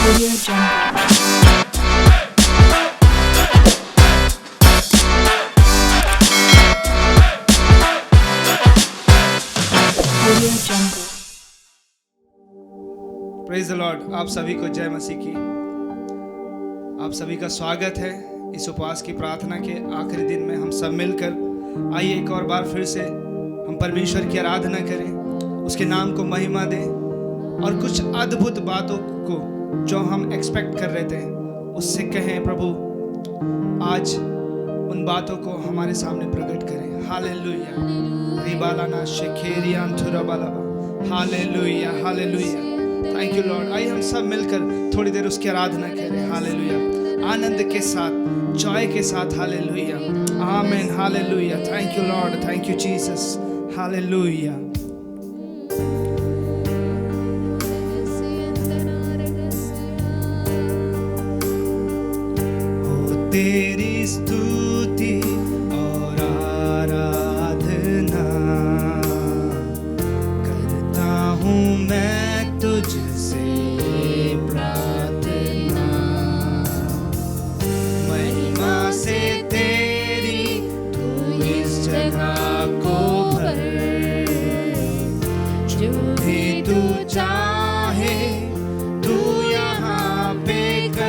Audio Jungle. Audio Jungle. Praise the Lord. आप सभी को जय मसीह की। आप सभी का स्वागत है इस उपवास की प्रार्थना के आखिरी दिन में। हम सब मिलकर आइए एक और बार फिर से हम परमेश्वर की आराधना करें, उसके नाम को महिमा दें और कुछ अद्भुत बातों को जो हम एक्सपेक्ट कर रहे थे उससे कहें, प्रभु आज उन बातों को हमारे सामने प्रकट करें। हालेलुया। रिबालाना शेखेरिया अंथुराबालाबा। Hallelujah, hallelujah. Thank you lord. आइए हम सब मिलकर थोड़ी देर उसकी आराधना करें। हालेलुया, आनंद के साथ, जॉय के साथ। हालेलुया, आमीन। Hallelujah. Thank you Lord, thank you Jesus. Hallelujah. तेरी स्तुति और आराधना करता हूँ मैं तुझसे प्रार्थना। महिमा से तेरी तू इस जगह को भर, जो भी तू चाहे तू यहाँ पे कर।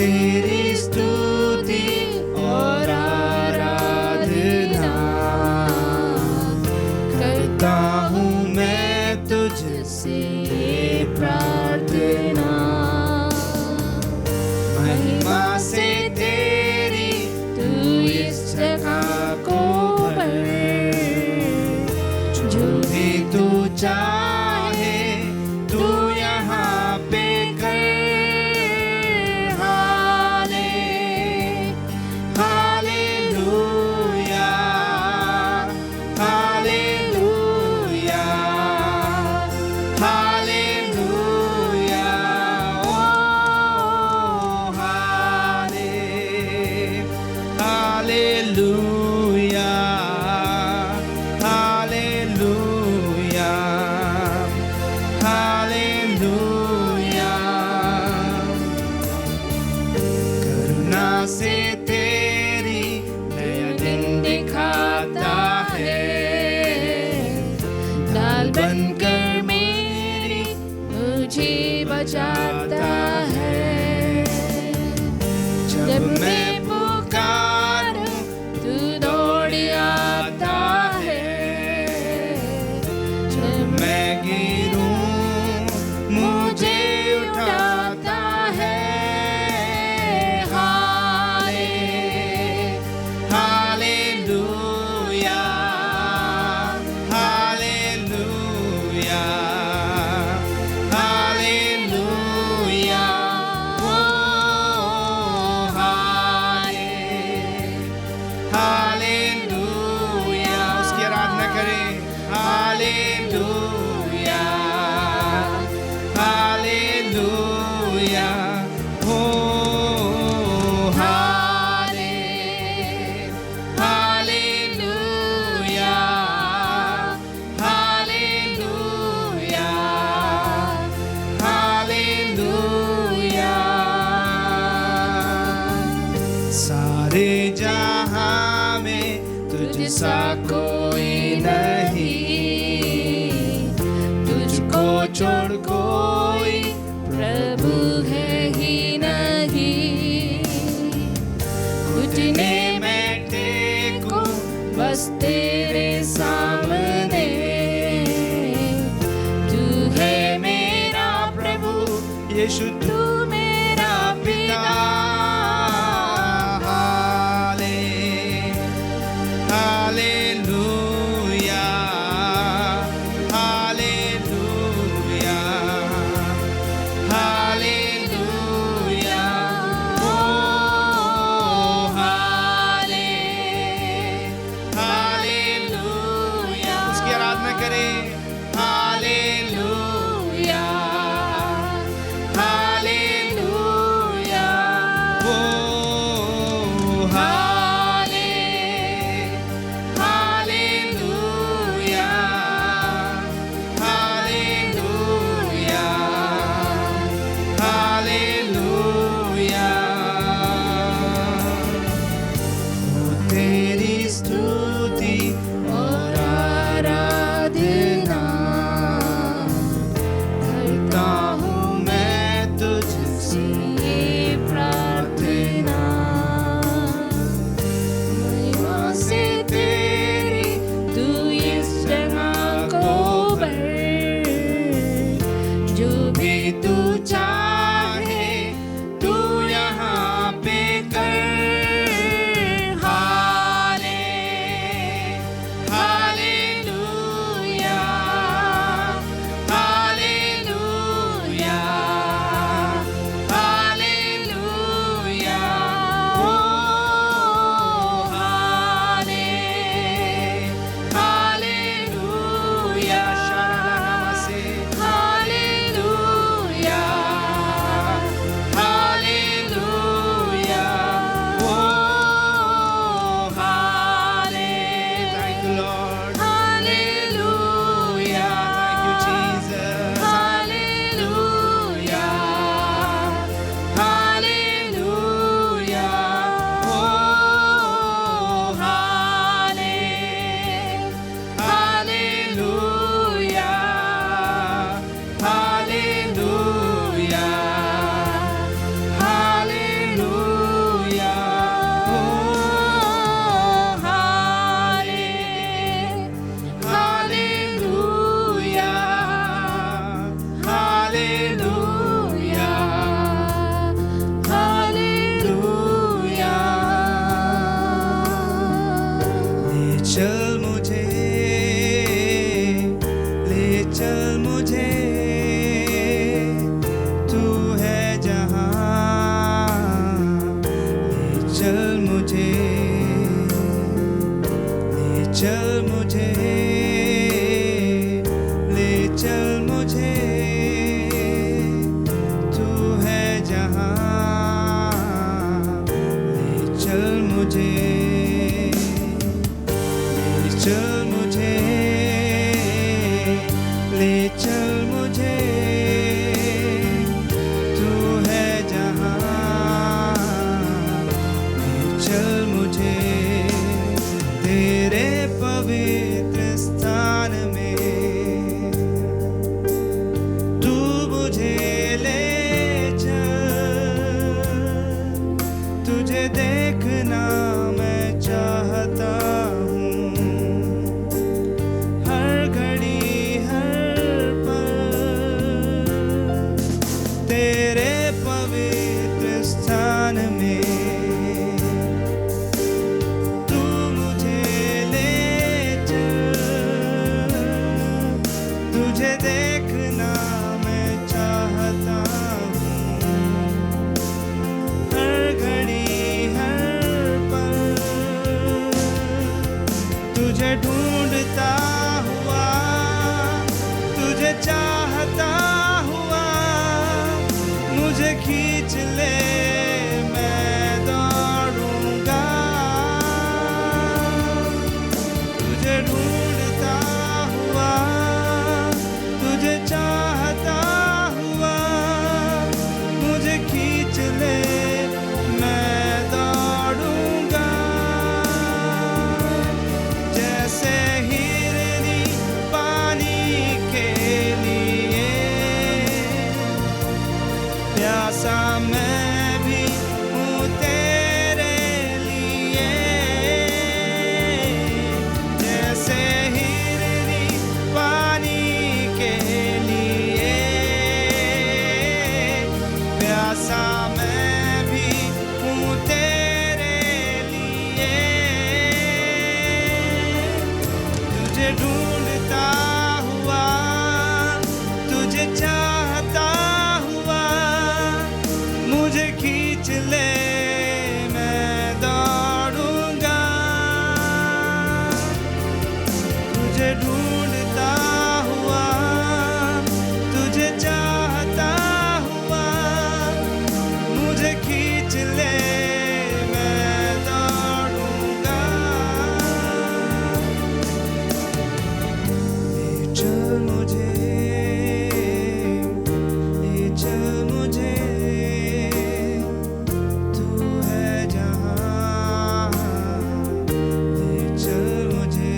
तेरी स्तुति और आराधना करता हूँ मैं तुझसे प्रार्थना। महिमा से तेरी तू इस जगह को भर, जो भी तू चाहे तू यहाँ पे कर। से तेरी नया दिन दिखाता है, ढाल बनकर मेरी मुझे बचाता है। जब मैं पुकारूं तू दौड़ आता है, जब मैं गिरूं मुझे उठाता है। सारे जहां में तुझसा कोई नहीं, तुझको छोड़ कोई प्रभु है ही नहीं। घुटने में टेकूं बस तेरे सामने, तू है मेरा प्रभु यीशु, तू मेरा पिता। Hallelujah, hallelujah. आराधना करें। हालेलुया, हालेलुया, ओ हालेलुया, हालेलुया, हालेलुया। तेरी स्तुति और आराधना करता हूँ मैं तुझसे प्रार्थना। महिमा से तेरी तू इस जगह को भर, जो भी तू चाहे तू यहाँ पे कर। हालेलुया, हालेलुया, हालेलुया, ओ हालेलुया, शरणमसे, हालेलुया, हालेलुया, ओ Thank you, Lord. Hallelujah. Thank you, Jesus. Hallelujah. Hallelujah. Oh, hallelujah. Hallelujah. Hallelujah. Hallelujah. Oh, ले चल मुझे तू है जहाँ। ले चल मुझे, ले चल मुझे, ले चल मुझे तू है जहाँ। ले चल मुझे, ले चल मुझे, ले चल मुझे तू है जहाँ। ले चल मुझे तेरे पवित्र स्थान में, तू मुझे ले चल। तुझे देखना मैं चाहता हूँ, हर घड़ी हर पल तेरे पवित्र स्थान में। तू मुझे ले चल, तुझे देखना मैं चाहता हूँ, हर घड़ी हर पल तुझे ढूंढता हुआ, तुझे चाहता हुआ, मुझे खींच ले मैं दौड़ूंगा। तुझे ढूंढता हुआ, तुझे चल मुझे, ले चल मुझे, तू है जहाँ, ले चल मुझे,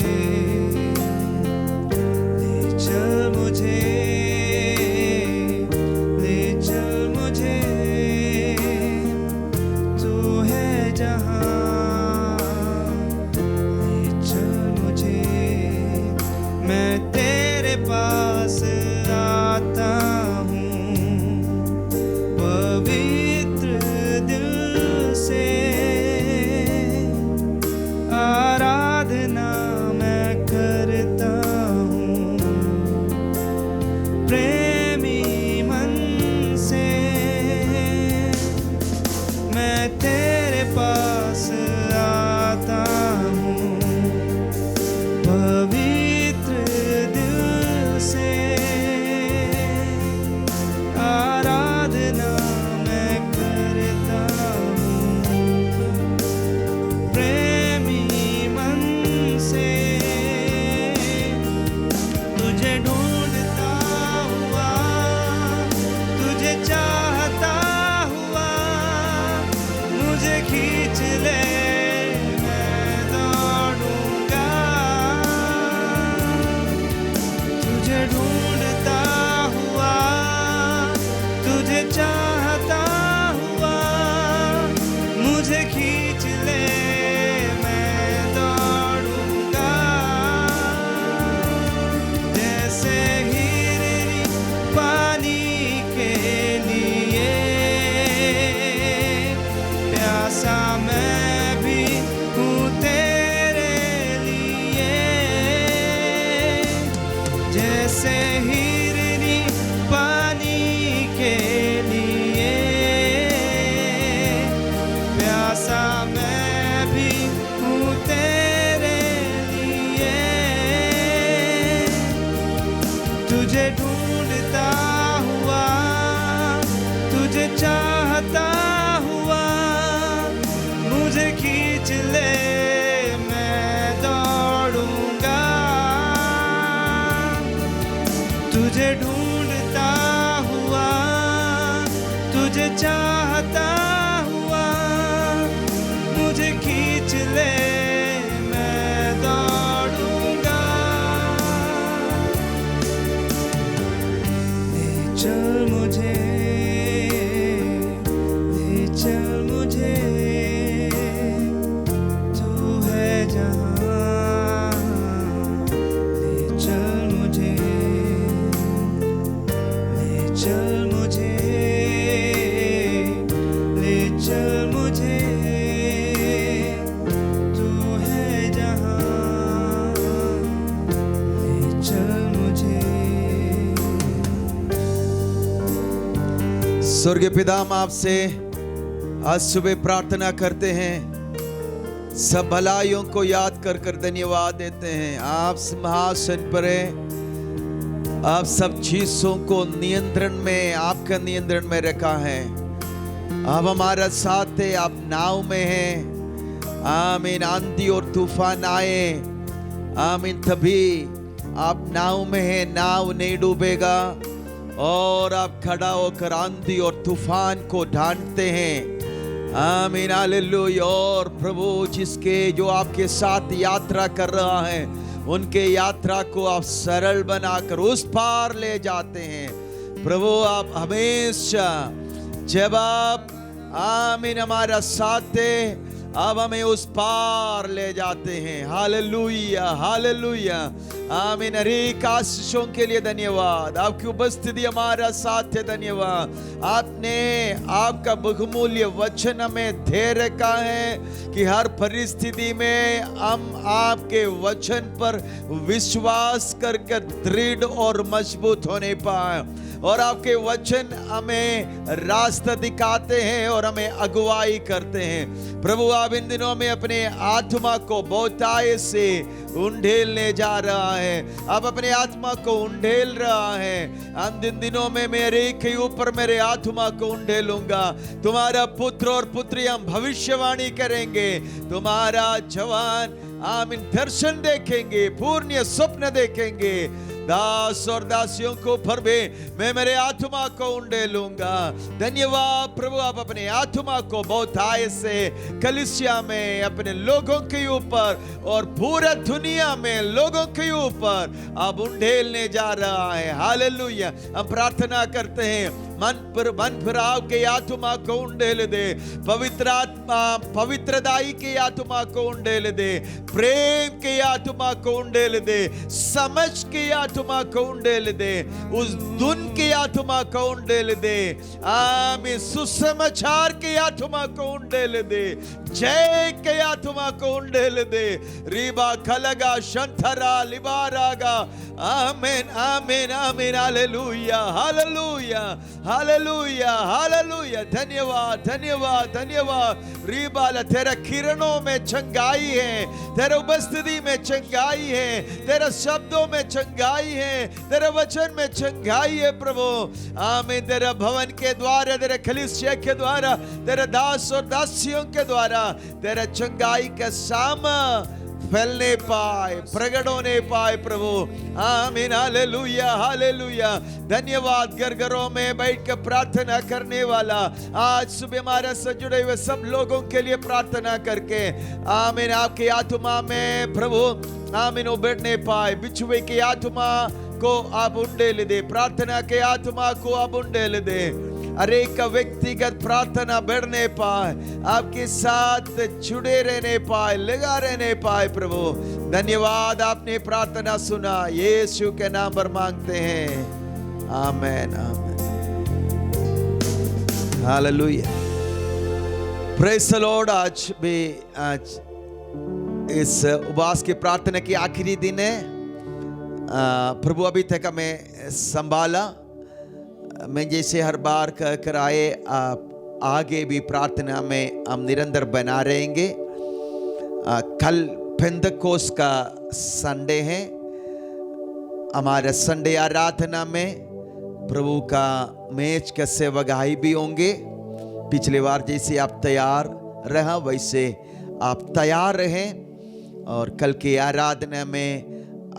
ले चल मुझे, ले चल मुझे, तू है जहाँ, ले चल मुझे। मैं तेरे पास आता हूँ पवित्र दिल से, आराधना मैं करता हूँ प्रेमी मन से। मैं तेरे पास आता हूँ पवित्र दिल से, आराधना मैं करता हूँ प्रेमी मन से। तुझे ढूंढता हुआ, तुझे चाहता हुआ, मुझे खींच ले, मैं दौड़ूंगा। तुझे ढूंढता हुआ, तुझे चाहता हुआ, मुझे खींच ले, मैं दौड़ूंगा। जैसे हिरनी पानी के लिए प्यासा मैं भी हूँ तेरे लिए। जैसे हिरनी पानी के लिए प्यासा मैं भी हूँ तेरे लिए। तुझे ढूंढता हुआ, तुझे चाहता हुआ, मुझे खींच ले, मैं दौड़ूंगा। तुझे ढूंढता हुआ, तुझे चाहता हुआ, मुझे खींच ले, मैं दौड़ूंगा। ले चल मुझे, ले चल मुझे, तू है जहाँ, ले चल मुझे, ले चल मुझे, ले चल मुझे, तू है जहाँ, ले चल मुझे। स्वर्गीय पिता, हम आपसे आज सुबह प्रार्थना करते हैं, सब भलाइयों को याद कर कर धन्यवाद देते हैं। आप सिंहासन पर हैं, आप सब चीजों को नियंत्रण में, आपका नियंत्रण में रखा है। आप हमारा साथ है, आप नाव में हैं। आमीन। आंधी और तूफान आए, आमीन, तभी आप नाव में हैं, नाव नहीं डूबेगा। और आप खड़ा होकर आंधी और तूफान को ढांढते हैं। आमीन, हालेलुया। और प्रभु जिसके जो आपके साथ यात्रा कर रहा है, उनके यात्रा को आप सरल बनाकर उस पार ले जाते हैं। प्रभु आप हमेशा जब आप आमीन हमारा साथ है, अब हमें उस पार ले जाते हैं। Hallelujah, hallelujah. आमीन। अनेक आशीषों के लिए धन्यवाद। आपकी उपस्थिति हमारा साथ है, धन्यवाद। आपने आपका बहुमूल्य वचन हमें दे रखा है कि हर परिस्थिति में हम आपके वचन पर विश्वास करके दृढ़ और मजबूत होने पाए। और आपके वचन हमें रास्ता दिखाते हैं और हमें अगुवाई करते हैं। प्रभु आप इन दिनों में अपने आत्मा को बहुतायत से उंडेलने जा रहा है। आप अपने आत्मा को उंडेल रहा है। हम इन दिनों में मेरे के ऊपर मेरे आत्मा को उंडेलूंगा। तुम्हारा पुत्र और पुत्री हम भविष्यवाणी करेंगे। तुम्हारा जवान आमीन दर्शन देखेंगे, पूर्ण स्वप्न देखेंगे। दास और दासियों को ऊपर भी मैं मेरे आत्मा को उंडेलूंगा। धन्यवाद प्रभु, आप अपने आत्मा को बहुतायत से कलीसिया में, अपने लोगों के ऊपर और पूरा दुनिया में लोगों के ऊपर आप उंडेलने जा रहा है। हालेलुया। हम प्रार्थना करते हैं मन फिर आपके आत्मा को उंडेल दे, पवित्र आत्मा, पवित्रदाई की आत्मा को उंडेल दे, प्रेम की आत्मा को उंडेल दे, समझ की आत्मा को उंडेल दे, उस धुन की आत्मा को उंडेल दे। आमीन। सुसमाचार की आत्मा को उंडेल दे, जय के आत्मा को उंडेल दे। रीबा खलगा शंथरा लिबारागा। आमीन आमीन आमीन। Hallelujah hallelujah hallelujah hallelujah. धन्यवाद धन्यवाद धन्यवाद। रीबाला, तेरा किरणों में चंगाई है, तेरे उपस्थिति में चंगाई है, तेरे शब्दों में चंगाई है, तेरे वचन में चंगाई है प्रभु। आमीन। तेरे भवन के द्वारा, तेरे कलीसिया के द्वारा, तेरे दास और दासियों के द्वारा तेरे चंगाई का सामा फैलने पाए, प्रकट होने पाए प्रभु। आमीन। Hallelujah hallelujah. धन्यवाद। घर घरों में बैठ कर प्रार्थना करने वाला, आज सुबह हमारे साथ जुड़े हुए सब लोगों के लिए प्रार्थना करके आमीन आपकी आत्मा में प्रभु आमीन उबरने पाए। बिछुए की आत्मा को आप उंडेल दे, प्रार्थना के आत्मा को आप उंडेल दे। हर एक का व्यक्तिगत प्रार्थना बढ़ने पाए, आपके साथ जुड़े रहने पाए, लगा रहने पाए प्रभु। धन्यवाद, आपने प्रार्थना सुना, यीशु के नाम पर मांगते हैं। आमीन आमीन। हालेलुया। Praise the Lord. आज इस उपवास की प्रार्थना की आखिरी दिन है। प्रभु अभी तक हमें संभाला। मैं जैसे हर बार कर आए, आप आगे भी प्रार्थना में हम निरंतर बना रहेंगे। कल पेंतकोस्त का संडे है। हमारे संडे आराधना में प्रभु का मेज का सेवगाई भी होंगे। पिछले बार जैसे आप तैयार रहा वैसे आप तैयार रहें, और कल की आराधना में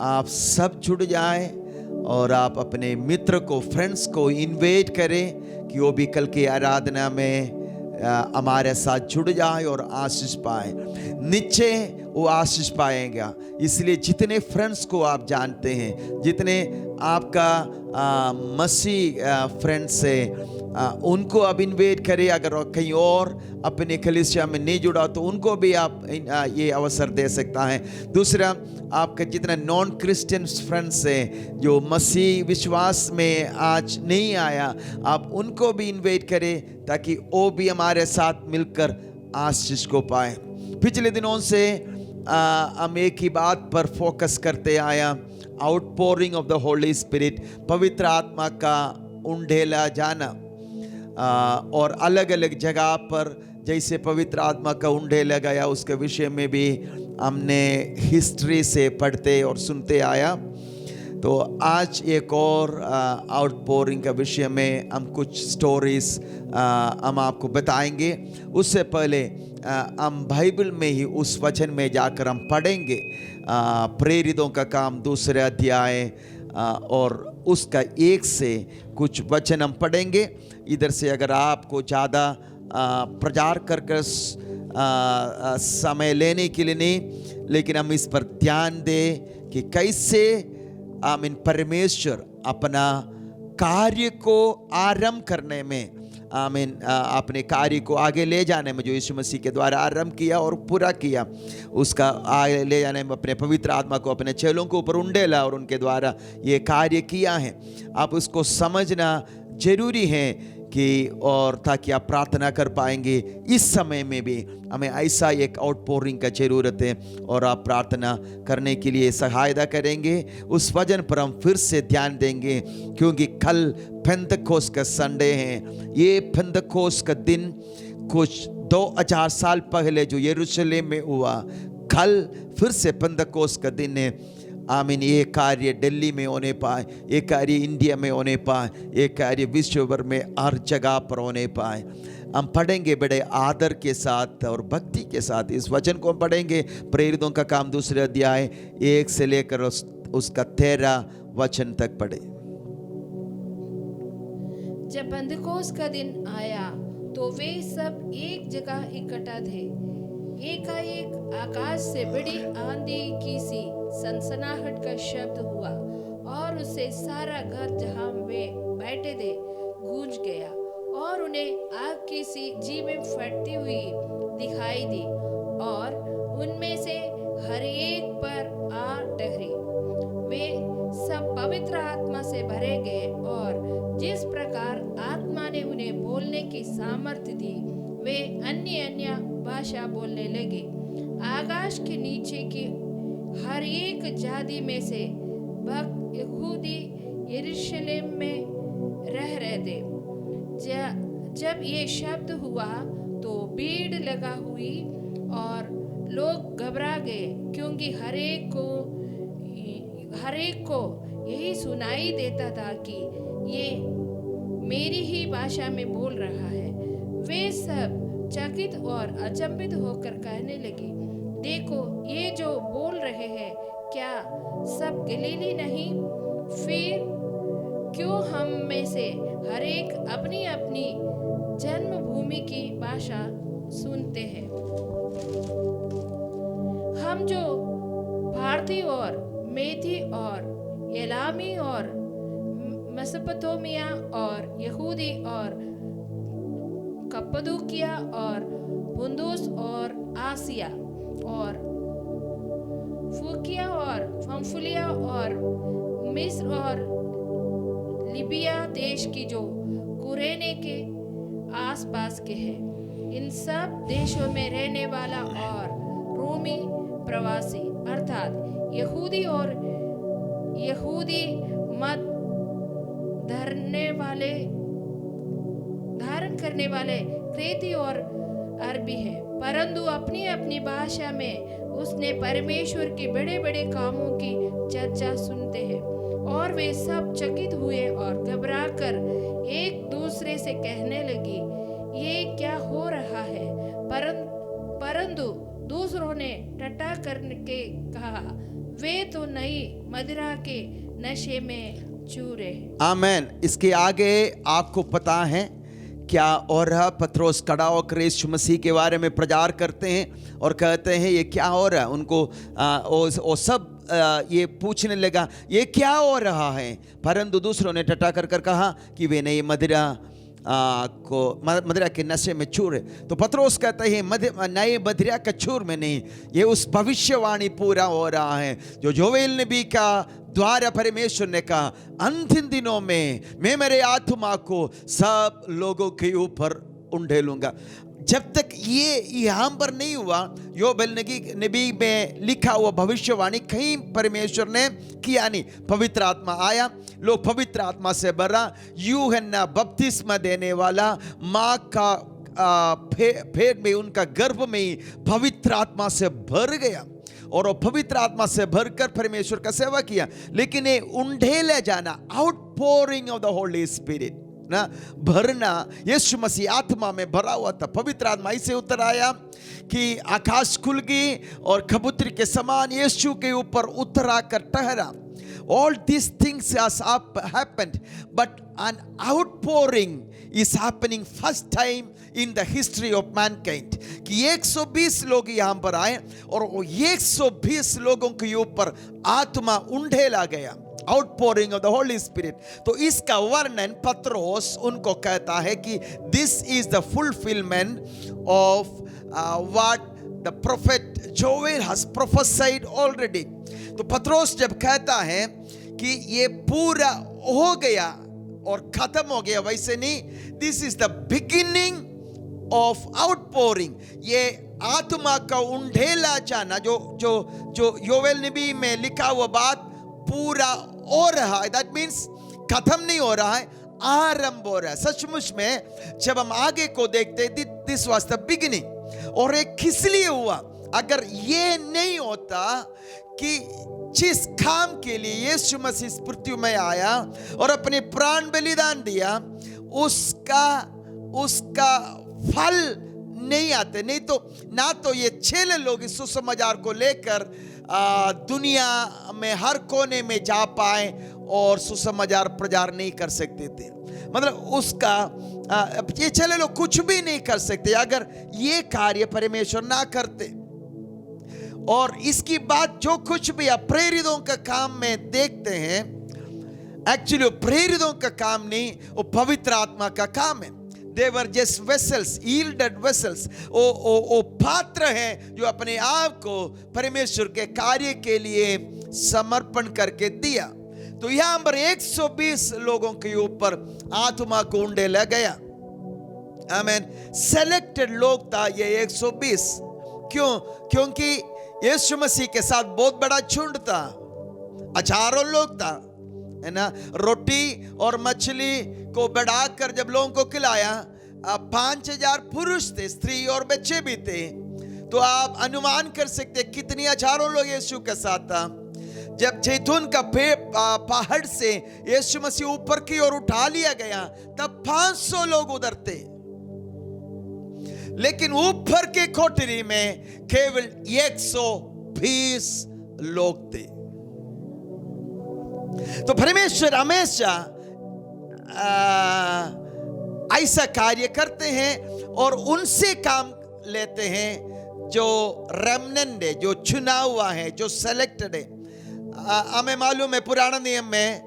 आप सब जुड़ जाएं और आप अपने मित्र को, फ्रेंड्स को इनवाइट करें कि वो भी कल की आराधना में हमारे साथ जुड़ जाए और आशीष पाए। नीचे वो आशीष पाएगा। इसलिए जितने फ्रेंड्स को आप जानते हैं, जितने आपका मसीह फ्रेंड्स है, उनको आप इनवाइट करें। अगर कहीं और अपने कलीसिया में नहीं जुड़ा तो उनको भी आप ये अवसर दे सकता है। दूसरा, आपका जितना नॉन क्रिश्चियन फ्रेंड्स हैं जो मसीह विश्वास में आज नहीं आया, आप उनको भी इनवाइट करें ताकि वो भी हमारे साथ मिलकर आशीष को पाए। पिछले दिनों से हम एक ही बात पर फोकस करते आया, outpouring of the holy spirit, पवित्र आत्मा का उंडेला जाना। और अलग अलग जगह पर जैसे पवित्र आत्मा का उंडेला गया, उसके विषय में भी हमने हिस्ट्री से पढ़ते और सुनते आया। तो आज एक और आउटपोरिंग का विषय में हम कुछ स्टोरीज हम आपको बताएंगे। उससे पहले हम बाइबल में ही उस वचन में जाकर हम पढ़ेंगे। प्रेरितों का काम 2 अध्याय और उसका 1 से कुछ वचन हम पढ़ेंगे। इधर से अगर आपको ज़्यादा प्रचार कर समय लेने के लिए नहीं, लेकिन हम इस पर ध्यान दें कि कैसे आमीन परमेश्वर अपना कार्य को आरंभ करने में, आमीन अपने कार्य को आगे ले जाने में, जो यीशु मसीह के द्वारा आरंभ किया और पूरा किया, उसका आगे ले जाने में अपने पवित्र आत्मा को अपने चेलों के ऊपर उंडेला और उनके द्वारा ये कार्य किया है। आप उसको समझना जरूरी है कि, और ताकि आप प्रार्थना कर पाएंगे। इस समय में भी हमें ऐसा एक आउटपोरिंग का ज़रूरत है और आप प्रार्थना करने के लिए सहायता करेंगे। उस वचन पर हम फिर से ध्यान देंगे क्योंकि कल पेंतकोस्त का संडे है। ये पेंतकोस्त का दिन कुछ 2000 साल पहले जो यरूशलेम में हुआ, कल फिर से पेंतकोस्त का दिन है। आमीन। ये कार्य दिल्ली में होने पाए, ये कार्य इंडिया में होने पाए, ये कार्य विश्व भर में हर जगह पर होने पाए। हम पढ़ेंगे बड़े आदर के साथ और भक्ति के साथ इस वचन को हम पढ़ेंगे। प्रेरितों का काम 2 अध्याय 1 से लेकर उसका 13 वचन तक पढ़े। जब बंदकोस का दिन आया तो वे सब एक जगह इकट्ठा थे। एकाएक आकाश से बड़ी आंधी की सी सनसनाहट का शब्द हुआ और उससे सारा घर जहां वे बैठे थे गूंज गया और उन्हें आग की सी जीभें फटती हुई दिखाई दी और उनमें से हर एक पर आ ठहरी। वे सब पवित्र आत्मा से भरे गए और जिस प्रकार आत्मा ने उन्हें बोलने की सामर्थ्य दी वे अन्य अन्य भाषा बोलने लगे। आकाश के नीचे की हर एक जाति में से भक्त यहूदी यरूशलेम में रह रहे थे। जब ये शब्द हुआ तो भीड़ लगा हुई और लोग घबरा गए क्योंकि हर एक को यही सुनाई देता था कि ये मेरी ही भाषा में बोल रहा है। वे सब चकित और अचंभित होकर कहने लगे, देखो ये जो बोल रहे हैं क्या सब गलीली नहीं? फिर क्यों हम में से हर एक अपनी अपनी जन्मभूमि की भाषा सुनते हैं? हम जो भारतीय और मेथी और एलामी और मेसोपोटामिया और यहूदी और कप्पदोकिया और पुंदुस और आसिया और फुकिया और पंफुलिया और मिस्र और लिबिया देश की जो कुरेने के आसपास के हैं, इन सब देशों में रहने वाला और रोमी प्रवासी अर्थात यहूदी और यहूदी मत धारण करने वाले क्रेती और अरबी है, परंतु अपनी अपनी भाषा में उसने परमेश्वर के बड़े बड़े कामों की चर्चा सुनते हैं। और वे सब चकित हुए और घबराकर एक दूसरे से कहने लगे, ये क्या हो रहा है? परंतु दूसरों ने टट्टा करके कहा, वे तो नई मदिरा के नशे में चूर हैं। आमेन। इसके आगे आपको पता है क्या और रहा? पत्रोस खड़ा होकर यीशु मसीह के बारे में प्रचार करते हैं और कहते हैं ये क्या हो रहा है। उनको वो सब ये पूछने लगा ये क्या हो रहा है, परंतु दूसरों ने टटा कर कहा कि वे नई मदिरा के नशे में चूर है। तो पत्रोस कहते हैं नए मदिरा का चूर में नहीं, ये उस भविष्यवाणी पूरा हो रहा है जो जोवेल नबी का द्वारा परमेश्वर ने कहा, अंतिम दिनों में मैं मेरे आत्मा को सब लोगों के ऊपर उंडेलूंगा। जब तक ये यहाँ पर नहीं हुआ, योवेल नबी में लिखा हुआ भविष्यवाणी कहीं परमेश्वर ने किया नहीं। पवित्र आत्मा आया, लोग पवित्र आत्मा से भरा। यूहन्ना बपतिस्मा देने वाला माँ का पेट में, उनका गर्भ में ही पवित्र आत्मा से भर गया और वो पवित्र आत्मा से भरकर परमेश्वर का सेवा किया। लेकिन ये उंडेले जाना, outpouring of the holy spirit ना, भरना, यीशु मसीह आत्मा में भरा हुआ था। पवित्र आत्मा ऐसे उतर आया कि आकाश खुल गई और कबूतर के समान यीशु के ऊपर उतर आकर ठहरा। All these things has happened, but an outpouring is happening first time in the history of mankind कि 120 लोग यहाँ पर आए और 120 लोगों के ऊपर आत्मा उंडेला गया, outpouring of the holy spirit. तो इसका वर्णन पत्रोस उनको कहता है कि this is the fulfilment of what the prophet Joel has prophesied already. तो पत्रोस जब कहता है कि ये पूरा हो गया और खत्म हो गया, वैसे नहीं, this is the beginning of outpouring. ये आत्मा का उंडेला जाना जो योवेल नबी में लिखा हुआ बात पूरा हो रहा है। दैट मीन्स खत्म नहीं हो रहा है, आरंभ हो रहा है। सचमुच में जब हम आगे को देखते, दिस वाज द बिगिनिंग। और एक किस लिए हुआ? अगर ये नहीं होता कि जिस काम के लिए यीशु मसीह इस पृथ्वी में आया और अपने प्राण बलिदान दिया, उसका फल नहीं आते, नहीं तो ना तो ये 6 लोग इस सुसमाचार को लेकर दुनिया में हर कोने में जा पाए और सुसमाचार प्रचार नहीं कर सकते थे। मतलब उसका ये चले लोग कुछ भी नहीं कर सकते अगर ये कार्य परमेश्वर ना करते। और इसकी बात जो कुछ भी आप प्रेरितों का काम में देखते हैं, एक्चुअली प्रेरितों का काम नहीं, वो पवित्र आत्मा का काम है। They were just vessels, yielded vessels. वो पात्र हैं जो अपने आप को परमेश्वर के कार्य के लिए समर्पण करके दिया। तो यहां पर 120 लोगों के ऊपर आत्मा को उंडेला गया। आमीन। सेलेक्टेड लोग था ये 120। क्यों? क्योंकि यीशु मसीह के साथ बहुत बड़ा झुंड था, हजारों लोग था, है ना। रोटी और मछली को बढ़ाकर जब लोगों को खिलाया, 5000 पुरुष थे, स्त्री और बच्चे भी थे। तो आप अनुमान कर सकते कितनी हजारों लोग यीशु के साथ था। जब जैतून का पहाड़ से यीशु मसीह ऊपर की ओर उठा लिया गया, तब 500 लोग उधर थे, लेकिन ऊपर के कोठरी में केवल 120 लोग थे। तो परमेश्वर हमेशा ऐसा कार्य करते हैं और उनसे काम लेते हैं जो रेमनेंट है, जो चुना हुआ है, जो सेलेक्टेड है। हमें मालूम है पुराना नियम में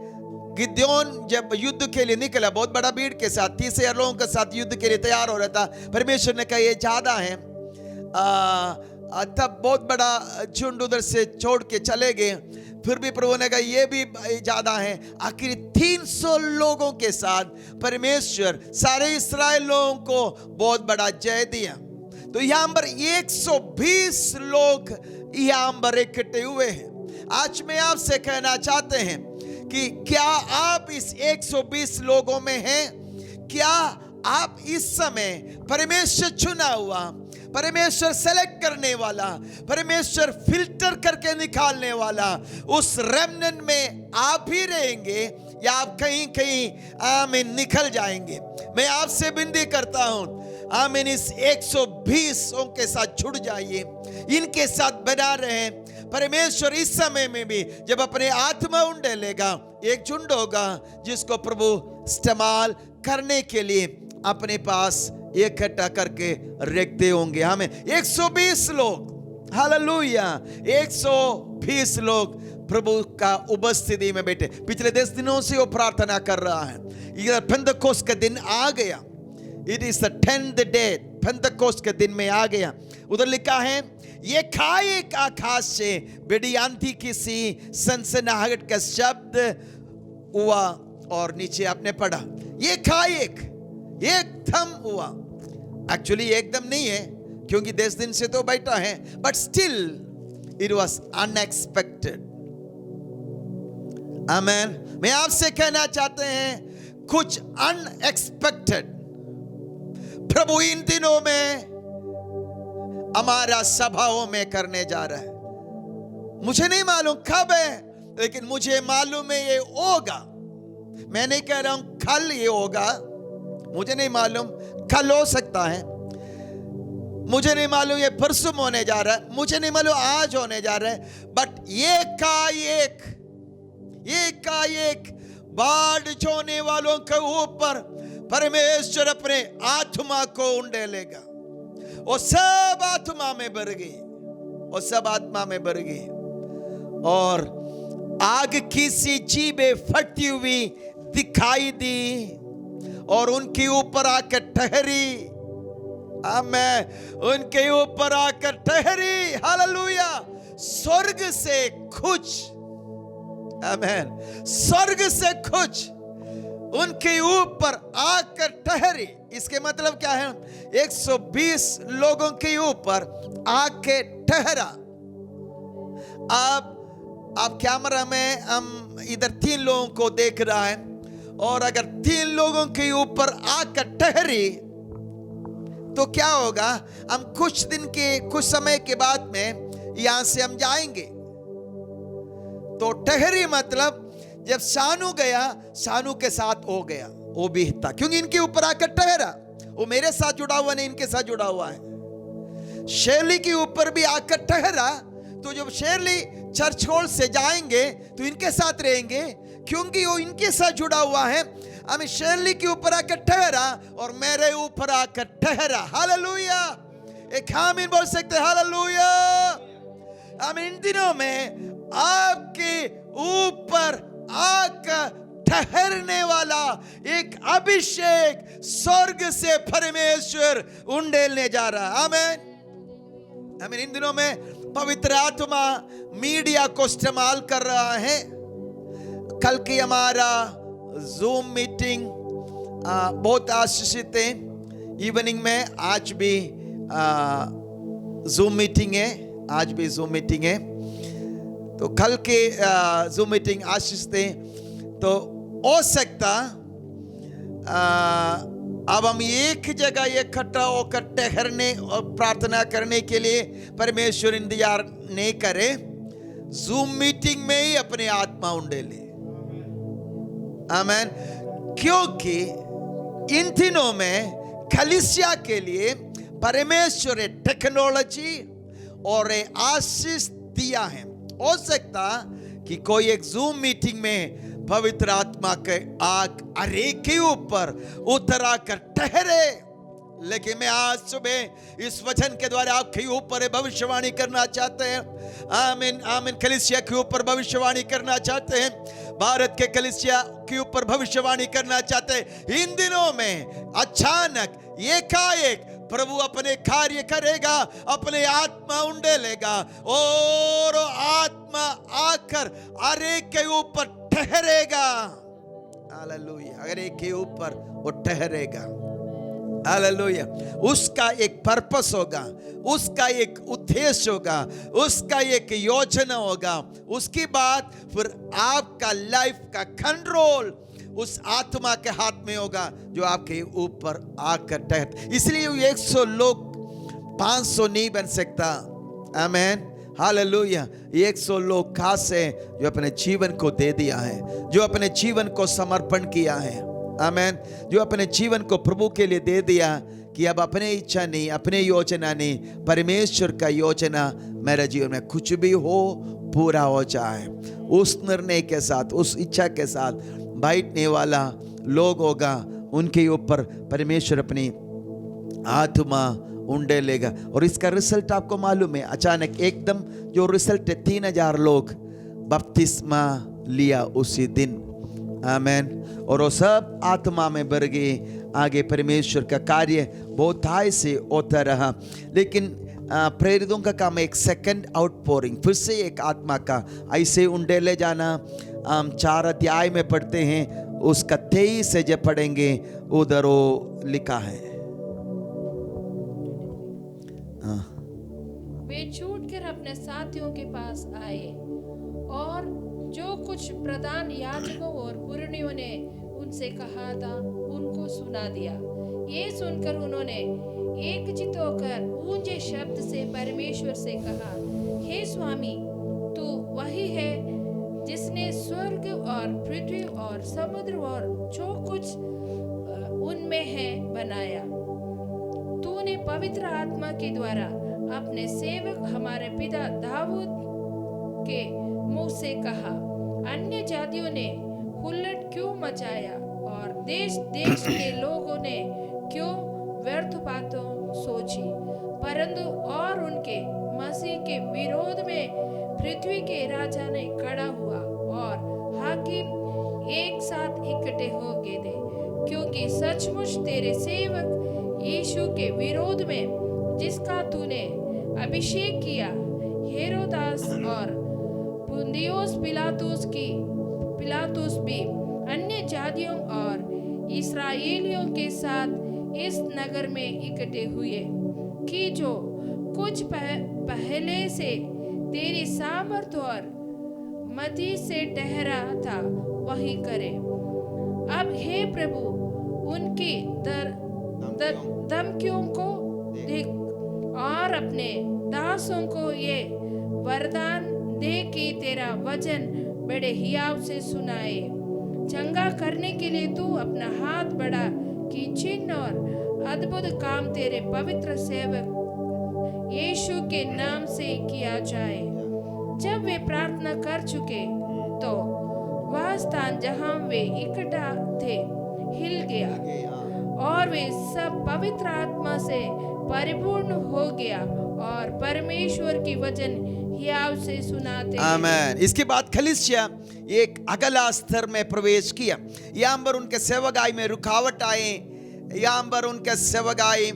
गिद्योन जब युद्ध के लिए निकला बहुत बड़ा भीड़ के साथ, 30,000 लोगों के साथ युद्ध के लिए तैयार हो रहा था। परमेश्वर ने कहा ये ज्यादा है, तब बहुत बड़ा झुंड उधर से छोड़ के चले गए। फिर भी प्रभु ने कहा ये भी ज्यादा है। आखिर 300 लोगों के साथ परमेश्वर सारे इस्राएल लोगों को बहुत बड़ा जय दिया। तो यहाँ पर 120 लोग यहाँ पर इकट्ठे हुए हैं। आज मैं आपसे कहना चाहते हैं कि क्या आप इस 120 लोगों में हैं? क्या आप इस समय परमेश्वर चुना हुआ, परमेश्वर सेलेक्ट करने वाला, परमेश्वर फिल्टर करके निकालने वाला उस रेमनेंट में आप ही रहेंगे या आप कहीं कहीं आमीन निकल जाएंगे? मैं आपसे विनती करता हूं, आमीन इस 120 के साथ जुड़ जाइए, इनके साथ बना रहे। परमेश्वर इस समय में भी जब अपने आत्मा उंडेलेगा, एक झुंड होगा जिसको प्रभु इस्तेमाल करने के लिए अपने पास इकट्ठा करके रखते होंगे। हमें 120 लोग, हालेलुया, 120 लोग प्रभु का उपस्थिति में बैठे। पिछले 10 दिनों से वो प्रार्थना कर रहा है। इधर पेंतकोस्त का दिन आ गया, it is the 10th day, Pentecost के दिन में आ गया। उधर लिखा है ये एकाएक आकाश से बड़ी आंधी की सी सनसनाहट का शब्द हुआ, और नीचे आपने पढ़ा ये एकाएक एकदम हुआ। एक्चुअली एकदम नहीं है क्योंकि 10 दिन से तो बैठा है, but still it was unexpected. Amen. मैं आपसे कहना चाहते हैं कुछ अनएक्सपेक्टेड प्रभु इन दिनों में हमारा सभाओं में करने जा रहा है। मुझे नहीं मालूम कब है, लेकिन मुझे मालूम है ये होगा। मैं नहीं कह रहा हूं कल ये होगा, मुझे नहीं मालूम, कल हो सकता है, मुझे नहीं मालूम ये परसों होने जा रहा है, मुझे नहीं मालूम आज होने जा रहा है, बट ये का एक बाढ़ जोने वालों के ऊपर परमेश्वर अपने आत्मा को उंडेलेगा। वो सब आत्मा में भर गई, वो सब आत्मा में भर गई, और आग की सी जीभें फटती हुई दिखाई दी और उनके ऊपर आकर ठहरी। आमीन, उनके ऊपर आकर ठहरी। हालेलुया। स्वर्ग से कुछ, आमीन, स्वर्ग से कुछ उनके ऊपर आकर ठहरी। इसके मतलब क्या है? 120 लोगों के ऊपर आके ठहरा। आप कैमरा में हम इधर 3 लोगों को देख रहा है, और अगर 3 लोगों के ऊपर आकर ठहरी तो क्या होगा? हम कुछ समय के बाद में यहां से हम जाएंगे। तो ठहरी मतलब जब शानू गया, शानू के साथ हो गया, वो भी था, क्योंकि इनके ऊपर आकर ठहरा। वो मेरे साथ जुड़ा हुआ नहीं, इनके साथ जुड़ा हुआ है। शेरली के ऊपर भी आकर ठहरा, तो जब शेरली चर्च हॉल से जाएंगे तो इनके साथ रहेंगे, क्योंकि वो इनके साथ जुड़ा हुआ है। आमीन। शैली के ऊपर आकर ठहरा और मेरे ऊपर आकर ठहरा। हालेलुया। एक आमीन बोल सकते हैं? हालेलुया। आमीन। इन दिनों में आपके ऊपर आकर ठहरने वाला एक अभिषेक स्वर्ग से परमेश्वर उंडेलने जा रहा है। आमीन। आमीन। इन दिनों में पवित्र आत्मा मीडिया को इस्तेमाल कर रहा है। कल की हमारा जूम मीटिंग बहुत आशीषित है। इवनिंग में आज भी जूम मीटिंग है। आज भी जूम मीटिंग है। तो कल के जूम मीटिंग आशीषित है। तो हो सकता अब हम एक जगह इकट्ठा होकर ठहरने और प्रार्थना करने के लिए परमेश्वर इंतजार नहीं करे। जूम मीटिंग में ही अपने आत्मा उंडेले। आमीन। क्योंकि इन दिनों में कलीसिया के लिए परमेश्वर ने टेक्नोलॉजी और आशीष दिया है। हो सकता कि कोई एक जूम मीटिंग में पवित्र आत्मा के आग अरे के ऊपर उतरा कर ठहरे। लेकिन मैं आज सुबह इस वचन के द्वारा आपके ऊपर भविष्यवाणी करना चाहते हैं। आमीन। आमीन। कलीसिया के ऊपर भविष्यवाणी करना चाहते हैं। भारत के कलीसिया के ऊपर भविष्यवाणी करना चाहते हैं। इन दिनों में अचानक एकाएक प्रभु अपने कार्य करेगा, अपने आत्मा उंडेलेगा और आत्मा आकर अरे के ऊपर ठहरेगा। हालेलुया। अरे के ऊपर वो ठहरेगा। हालेलुया। उसका एक पर्पस होगा, उसका एक उद्देश्य होगा, उसका एक योजना होगा। उसके बाद फिर आपका लाइफ का कंट्रोल उस आत्मा के हाथ में होगा जो आपके ऊपर आकर ठहर। इसलिए 100 लोग 500 नहीं बन सकता। आमीन। हालेलुया। 100 लोग खास है जो अपने जीवन को दे दिया है, जो अपने जीवन को समर्पण किया है। आमीन। जो अपने जीवन को प्रभु के लिए दे दिया कि अब अपने इच्छा नहीं, अपने योजना नहीं, परमेश्वर का योजना मेरे जीवन में कुछ भी हो पूरा हो जाए। उस निर्णय के साथ, उस इच्छा के साथ बैठने वाला लोग होगा, उनके ऊपर परमेश्वर अपनी आत्मा उंडेलेगा। और इसका रिजल्ट आपको मालूम है। अचानक एकदम जो रिजल्ट है, 3000 लोग बपतिस्मा लिया उसी दिन। आमीन। और वो सब आत्मा में भर गए। आगे परमेश्वर का कार्य बहुत आय से होता रहा। लेकिन प्रेरितों का काम एक सेकंड आउटपोरिंग, फिर से एक आत्मा का ऐसे उंडेले जाना। हम 4 अध्याय में पढ़ते हैं, उसका 23 से जब पढ़ेंगे उधर वो लिखा है। वे छूटकर अपने साथियों के पास आए और जो कुछ प्रधान याजकों और पुरनियों ने उनसे कहा था उनको सुना दिया। ये सुनकर उन्होंने एकचित्त होकर ऊंचे शब्द से परमेश्वर से कहा, हे स्वामी, तू वही है जिसने स्वर्ग और पृथ्वी और समुद्र और जो कुछ उनमें है बनाया। तूने पवित्र आत्मा के द्वारा अपने सेवक हमारे पिता दाऊद के मुंह से कहा, अन्य जातियों ने हुल्लड़ क्यों मचाया और देश देश के लोगों ने क्यों व्यर्थ बातों सोची, परंतु और उनके मसीह के विरोध में पृथ्वी के राजा ने खड़ा हुआ और हाकिम एक साथ इकट्ठे हो गए थे, क्योंकि सचमुच तेरे सेवक यीशु के विरोध में जिसका तूने अभिषेक किया, हेरोदास और पुन्तियुस पिलातुस भी अन्य जातियों और इस्राएलियों के साथ इस नगर में इकट्ठे हुए कि जो कुछ पहले से तेरी सामर्थ और मति से ठहरा था वही करे। अब हे प्रभु, उनकी धमकियों को देख और अपने दासों को ये वरदान दे कि तेरा वचन बड़े हियाव से सुनाए। चंगा करने के लिए तू अपना हाथ बढ़ा कि चिन्ह और अद्भुत काम तेरे पवित्र सेवक यीशु के नाम से किया जाए। जब वे प्रार्थना कर चुके तो वह स्थान जहाँ वे इकट्ठा थे हिल गया और वे सब पवित्र आत्मा से परिपूर्ण हो गया और परमेश्वर की वचन हियाव से सुनाते आमेन। इसके बाद कलीसिया एक अगला स्तर में प्रवेश किया। यहाँ पर उनके सेवकाई में रुकावट आए, यहाँ पर उनके सेवकाई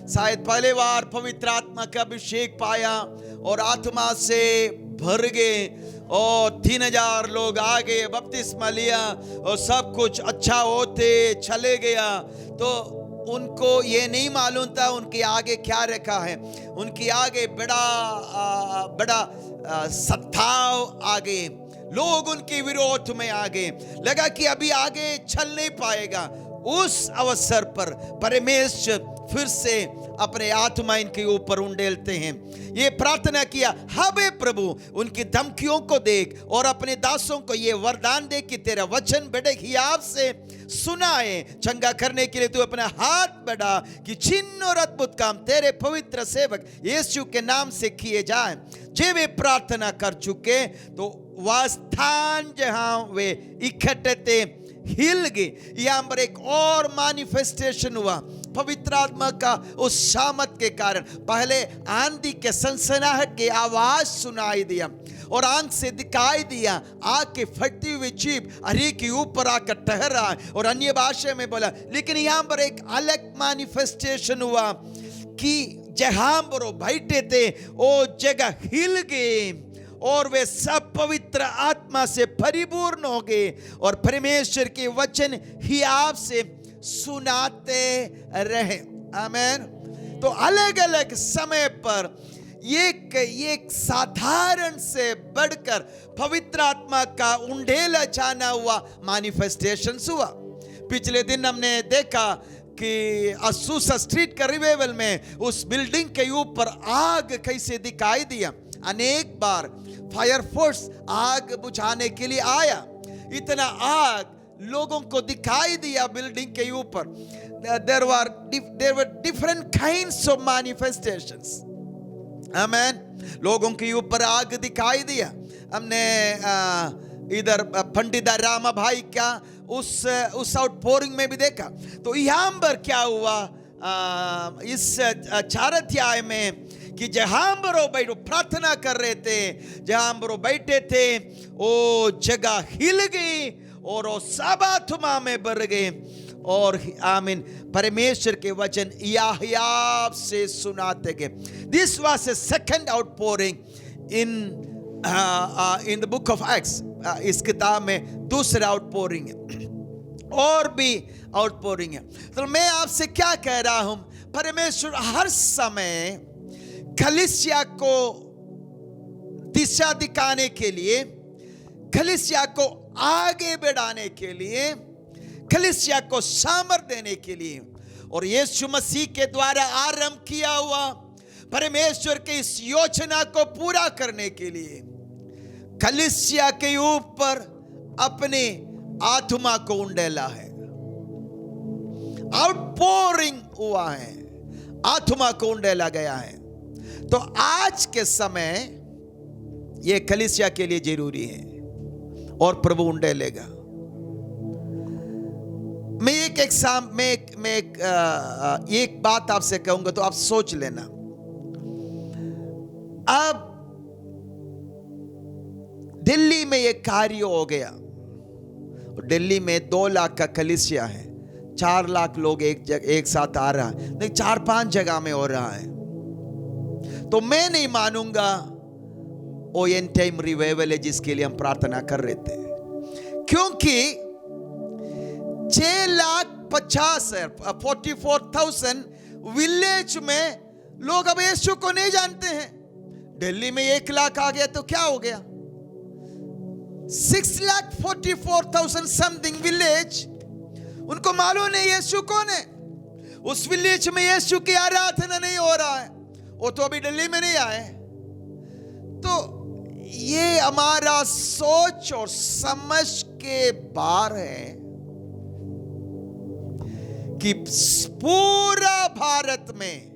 शायद पहले बार पवित्र आत्मा का अभिषेक पाया और आत्मा से भर गए और 3000 लोग आ गए, बपतिस्मा लिया और सब कुछ अच्छा होते चले गया। तो उनको ये नहीं मालूम था उनके आगे क्या रखा है। उनके आगे बड़ा सत्ताव आ गए, लोग उनके विरोध में आ गए, लगा कि अभी आगे चल नहीं पाएगा। उस अवसर पर परमेश्वर फिर से अपने आत्मा इनके ऊपर उंडेलते हैं। ये प्रार्थना किया, हवे प्रभु उनकी धमकियों को देख और अपने दासों को ये वरदान दे कि तेरा वचन बड़े हियाव से सुनाए। चंगा करने के लिए तू अपना हाथ बढ़ा कि चिन्ह और अद्भुत काम तेरे पवित्र सेवक यीशु के नाम से किए जाएं। जे वे प्रार्थना कर चुके तो वह स्थान जहां वे इकट्ठे थे हिल गए। यहाँ पर एक और मैनिफेस्टेशन हुआ पवित्र आत्मा का उस शामत के कारण। पहले आंधी के सनसनाहट की आवाज सुनाई दिया और आंख से दिखाई दिया, आग के फटती हुई जीभ अरे के ऊपर आकर ठहरा और अन्य भाषा में बोला। लेकिन यहाँ पर एक अलग मैनिफेस्टेशन हुआ कि जहां पर वो बैठे थे वो जगह हिल गई और वे सब पवित्र आत्मा से परिपूर्ण हो गए और परमेश्वर के वचन हियाव से सुनाते रहे। आमेन। तो अलग अलग समय पर एक साधारण से बढ़कर पवित्र आत्मा का उंडेला जाना हुआ मैनिफेस्टेशंस हुआ। पिछले दिन हमने देखा कि असूसा स्ट्रीट का रिवाइवल में उस बिल्डिंग के ऊपर आग कैसे दिखाई दिया। अनेक बार फायर फोर्स आग बुझाने के लिए आया, इतना आग लोगों को दिखाई दिया बिल्डिंग के ऊपर। there were different kinds of manifestations. आमेन। लोगों के ऊपर आग दिखाई दिया। हमने इधर पंडित रामा भाई का उस आउटपोरिंग में भी देखा। तो यहाँ पर क्या हुआ इस 4 अध्याय में कि जहां पर वो प्रार्थना कर रहे थे, जहां पर वो बैठे थे वो जगह हिल गई और वो सब आत्मा में भर गए और आमीन परमेश्वर के वचन याहियाब से सुनाते गए। This was a second outpouring in the book of acts. इस किताब में दूसरा आउटपोरिंग है, और भी आउटपोरिंग है। तो मैं आपसे क्या कह रहा हूं, परमेश्वर हर समय कलीसिया को दिशा दिखाने के लिए, कलीसिया को आगे बढ़ाने के लिए, कलीसिया को सामर्थ्य देने के लिए और यीशु मसीह के द्वारा आरंभ किया हुआ परमेश्वर के इस योजना को पूरा करने के लिए कलीसिया के ऊपर अपने आत्मा को उंडेला है, आउटपोरिंग हुआ है, आत्मा को उंडेला गया है। तो आज के समय यह कलीसिया के लिए जरूरी है और प्रभु उंडेलेगा। मैं एक बात आपसे कहूंगा तो आप सोच लेना। अब दिल्ली में यह कार्य हो गया, दिल्ली में 2 लाख का कलीसिया है, 4 लाख लोग एक साथ आ रहा है, नहीं 4-5 जगह में हो रहा है। तो मैं नहीं मानूंगा वो एंड टाइम रिवाइवल है जिसके लिए हम प्रार्थना कर रहे थे, क्योंकि 6,50,44,000 विलेज में लोग अब यीशु को नहीं जानते हैं। दिल्ली में 1 लाख आ गया तो क्या हो गया, 6,44,000 समथिंग विलेज, उनको मालूम नहीं यीशु कौन है। उस विलेज में यीशु की आराधना नहीं हो रहा है, वो तो अभी दिल्ली में नहीं आए। तो ये हमारा सोच और समझ के बाहर है कि पूरा भारत में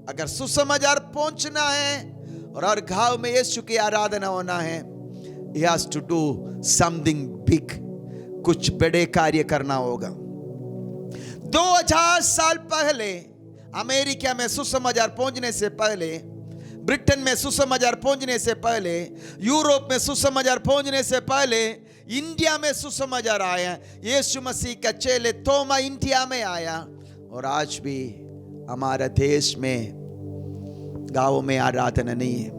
अगर सुसमाचार पहुंचना है और हर गांव में यीशु की आराधना होना है, he has to do something big, कुछ बड़े कार्य करना होगा। 2000 साल पहले अमेरिका में सुसमाचार पहुंचने से पहले, ब्रिटेन में सुसमाचार पहुंचने से पहले, यूरोप में सुसमाचार पहुंचने से पहले इंडिया में सुसमाचार आया। यीशु मसीह का चेले तोमा इंडिया में आया, और आज भी हमारा देश में गांवों में आराधना नहीं है।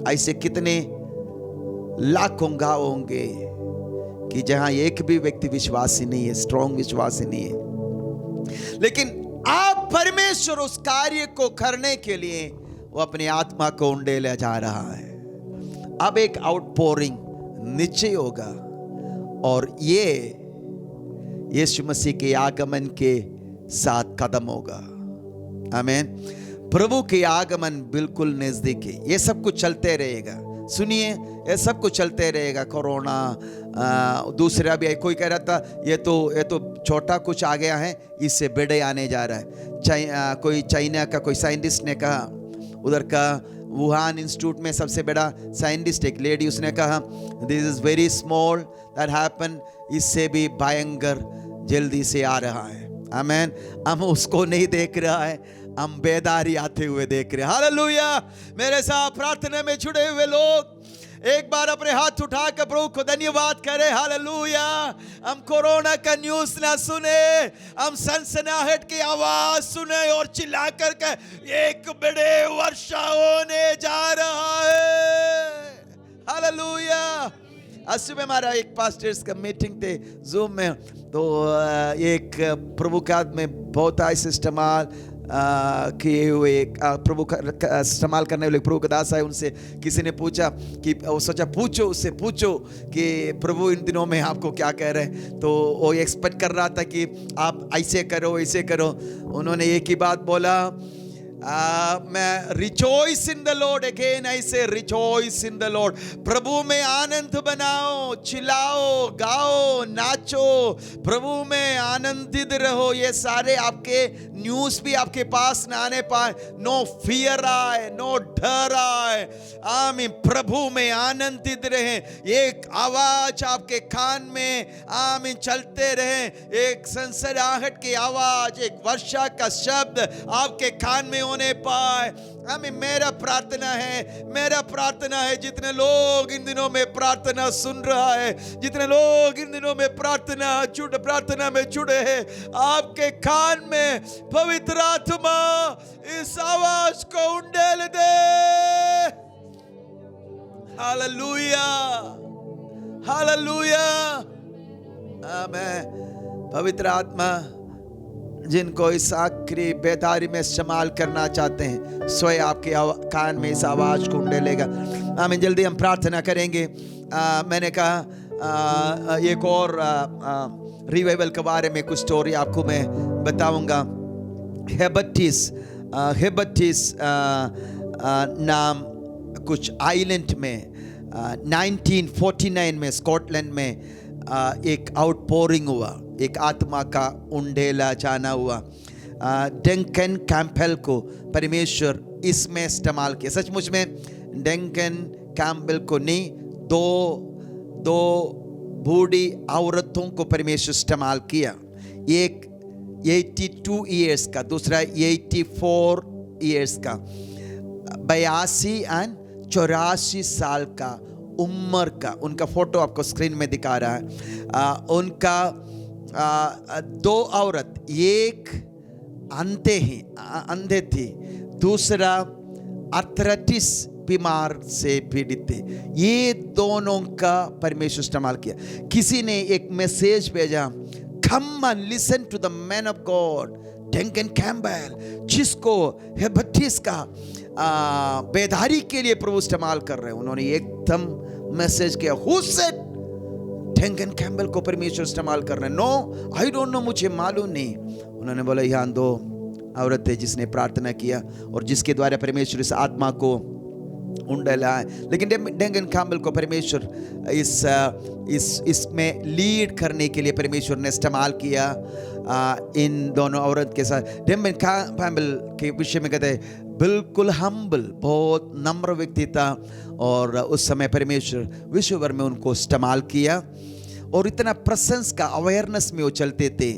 ऐसे कितने लाखों गांव होंगे कि जहां एक भी व्यक्ति विश्वासी नहीं है, स्ट्रॉन्ग विश्वासी नहीं है। लेकिन आप परमेश्वर उस कार्य को करने के लिए वो अपनी आत्मा को उंडेला जा रहा है। अब एक आउटपोरिंग निश्चय होगा, और ये यीशु मसीह के आगमन के साथ कदम होगा। आमीन। प्रभु के आगमन बिल्कुल नजदीक है। ये सब कुछ चलते रहेगा। सुनिए, ये सब कुछ चलते रहेगा। कोरोना, दूसरा भी कोई कह रहा था ये तो छोटा कुछ आ गया है, इससे बड़े आने जा रहा है। कोई चाइना का कोई साइंटिस्ट ने कहा, उधर का वुहान इंस्टीट्यूट में सबसे बड़ा साइंटिस्ट एक लेडी, उसने कहा this is very small that happen, इससे भी भयंकर जल्दी से आ रहा है। आमीन। हम उसको नहीं देख रहा है, हम बेदारी आते हुए देख रहे हैं। हालेलुया। मेरे साथ प्रार्थना में जुड़े हुए लोग एक बार अपने हाथ उठाकर प्रभु को धन्यवाद करें। हालेलुया। हम कोरोना का न्यूज़ ना सुने, हम सनसनाहट की आवाज सुने और चिल्ला कर के एक बड़े वर्षा होने जा रहा है। हालेलुया। आज सुबह हमारा एक पास्टर्स का मीटिंग थे जूम में, तो एक प्रभु का में बहुत ऐसे इस्तेमाल किए हुए प्रभु का इस्तेमाल करने वाले प्रभु का दास है। उनसे किसी ने पूछा कि वो सोचा उससे पूछो कि प्रभु इन दिनों में आपको क्या कह रहे हैं। तो वो एक्सपेक्ट कर रहा था कि आप ऐसे करो ऐसे करो। उन्होंने एक ही बात बोला, मैं rejoice in the Lord. Again I से रिजॉइस इन द लॉर्ड। प्रभु में आनंद बनाओ, चिल्लाओ, गाओ, नाचो, प्रभु में आनंदित रहो। ये सारे आपके न्यूज़ भी आपके पास ना आने पाए। नो फियर आए, नो डर आए। आमीन। प्रभु में आनंदित रहे। एक आवाज आपके कान में आमीन चलते रहे, एक सनसनाहट की आवाज, एक वर्षा का शब्द आपके कान में होने पाए। आमीन। मेरा प्रार्थना है जितने लोग इन दिनों में प्रार्थना सुन रहा है, जितने लोग इन दिनों में प्रार्थना में जुड़े हैं, आपके कान में पवित्र आत्मा इस आवाज को उंडेल दे। Hallelujah, hallelujah. आमीन। पवित्र आत्मा जिनको इस आखिरी बेदारी में इस्तेमाल करना चाहते हैं, स्वयं आपके कान में इस आवाज को उंडेलेगा। आमीन। जल्दी हम प्रार्थना करेंगे। मैंने कहा एक और रिवाइवल के बारे में कुछ स्टोरी आपको मैं बताऊंगा। हेबटिस नाम कुछ आइलैंड में 1949 में स्कॉटलैंड में एक आउटपोरिंग हुआ, एक आत्मा का उंडेला जाना हुआ। डंकन कैम्पबेल को परमेश्वर इसमें इस्तेमाल किया। सचमुच में डंकन कैम्पबेल को नहीं, दो बूढ़ी औरतों को परमेश्वर इस्तेमाल किया। एक 82 इयर्स का, दूसरा 84 इयर्स का, 82 और 84 साल का उम्र का। उनका फोटो आपको स्क्रीन में दिखा रहा है। उनका दो औरत, एक अंधे थी, दूसरा आर्थराइटिस बीमार से पीड़ित थे। ये दोनों का परमेश्वर इस्तेमाल किया। किसी ने एक मैसेज भेजा, come and listen to the man of God Duncan Campbell, जिसको हेबटिस का बेदारी के लिए प्रभु इस्तेमाल कर रहे हैं। उन्होंने एकदम मैसेज किया, हु सेड डंकन कैम्पबेल को परमेश्वर इस्तेमाल कर रहे हैं? नो, आई डोंट नो, मुझे मालूम नहीं। उन्होंने बोला यहाँ दो औरत है जिसने प्रार्थना किया और जिसके द्वारा परमेश्वर इस आत्मा को उंडेला है। लेकिन डंकन कैम्पबेल को परमेश्वर इसमें लीड करने के लिए परमेश्वर ने इस्तेमाल किया इन दोनों औरत के साथ। डंकन कैम्पबेल के विषय में कहते हैं, बिल्कुल हम्बल, बहुत नम्र व्यक्ति था। और उस समय परमेश्वर विश्व भर में उनको इस्तेमाल किया और इतना प्रेजेंस का अवेयरनेस में वो चलते थे।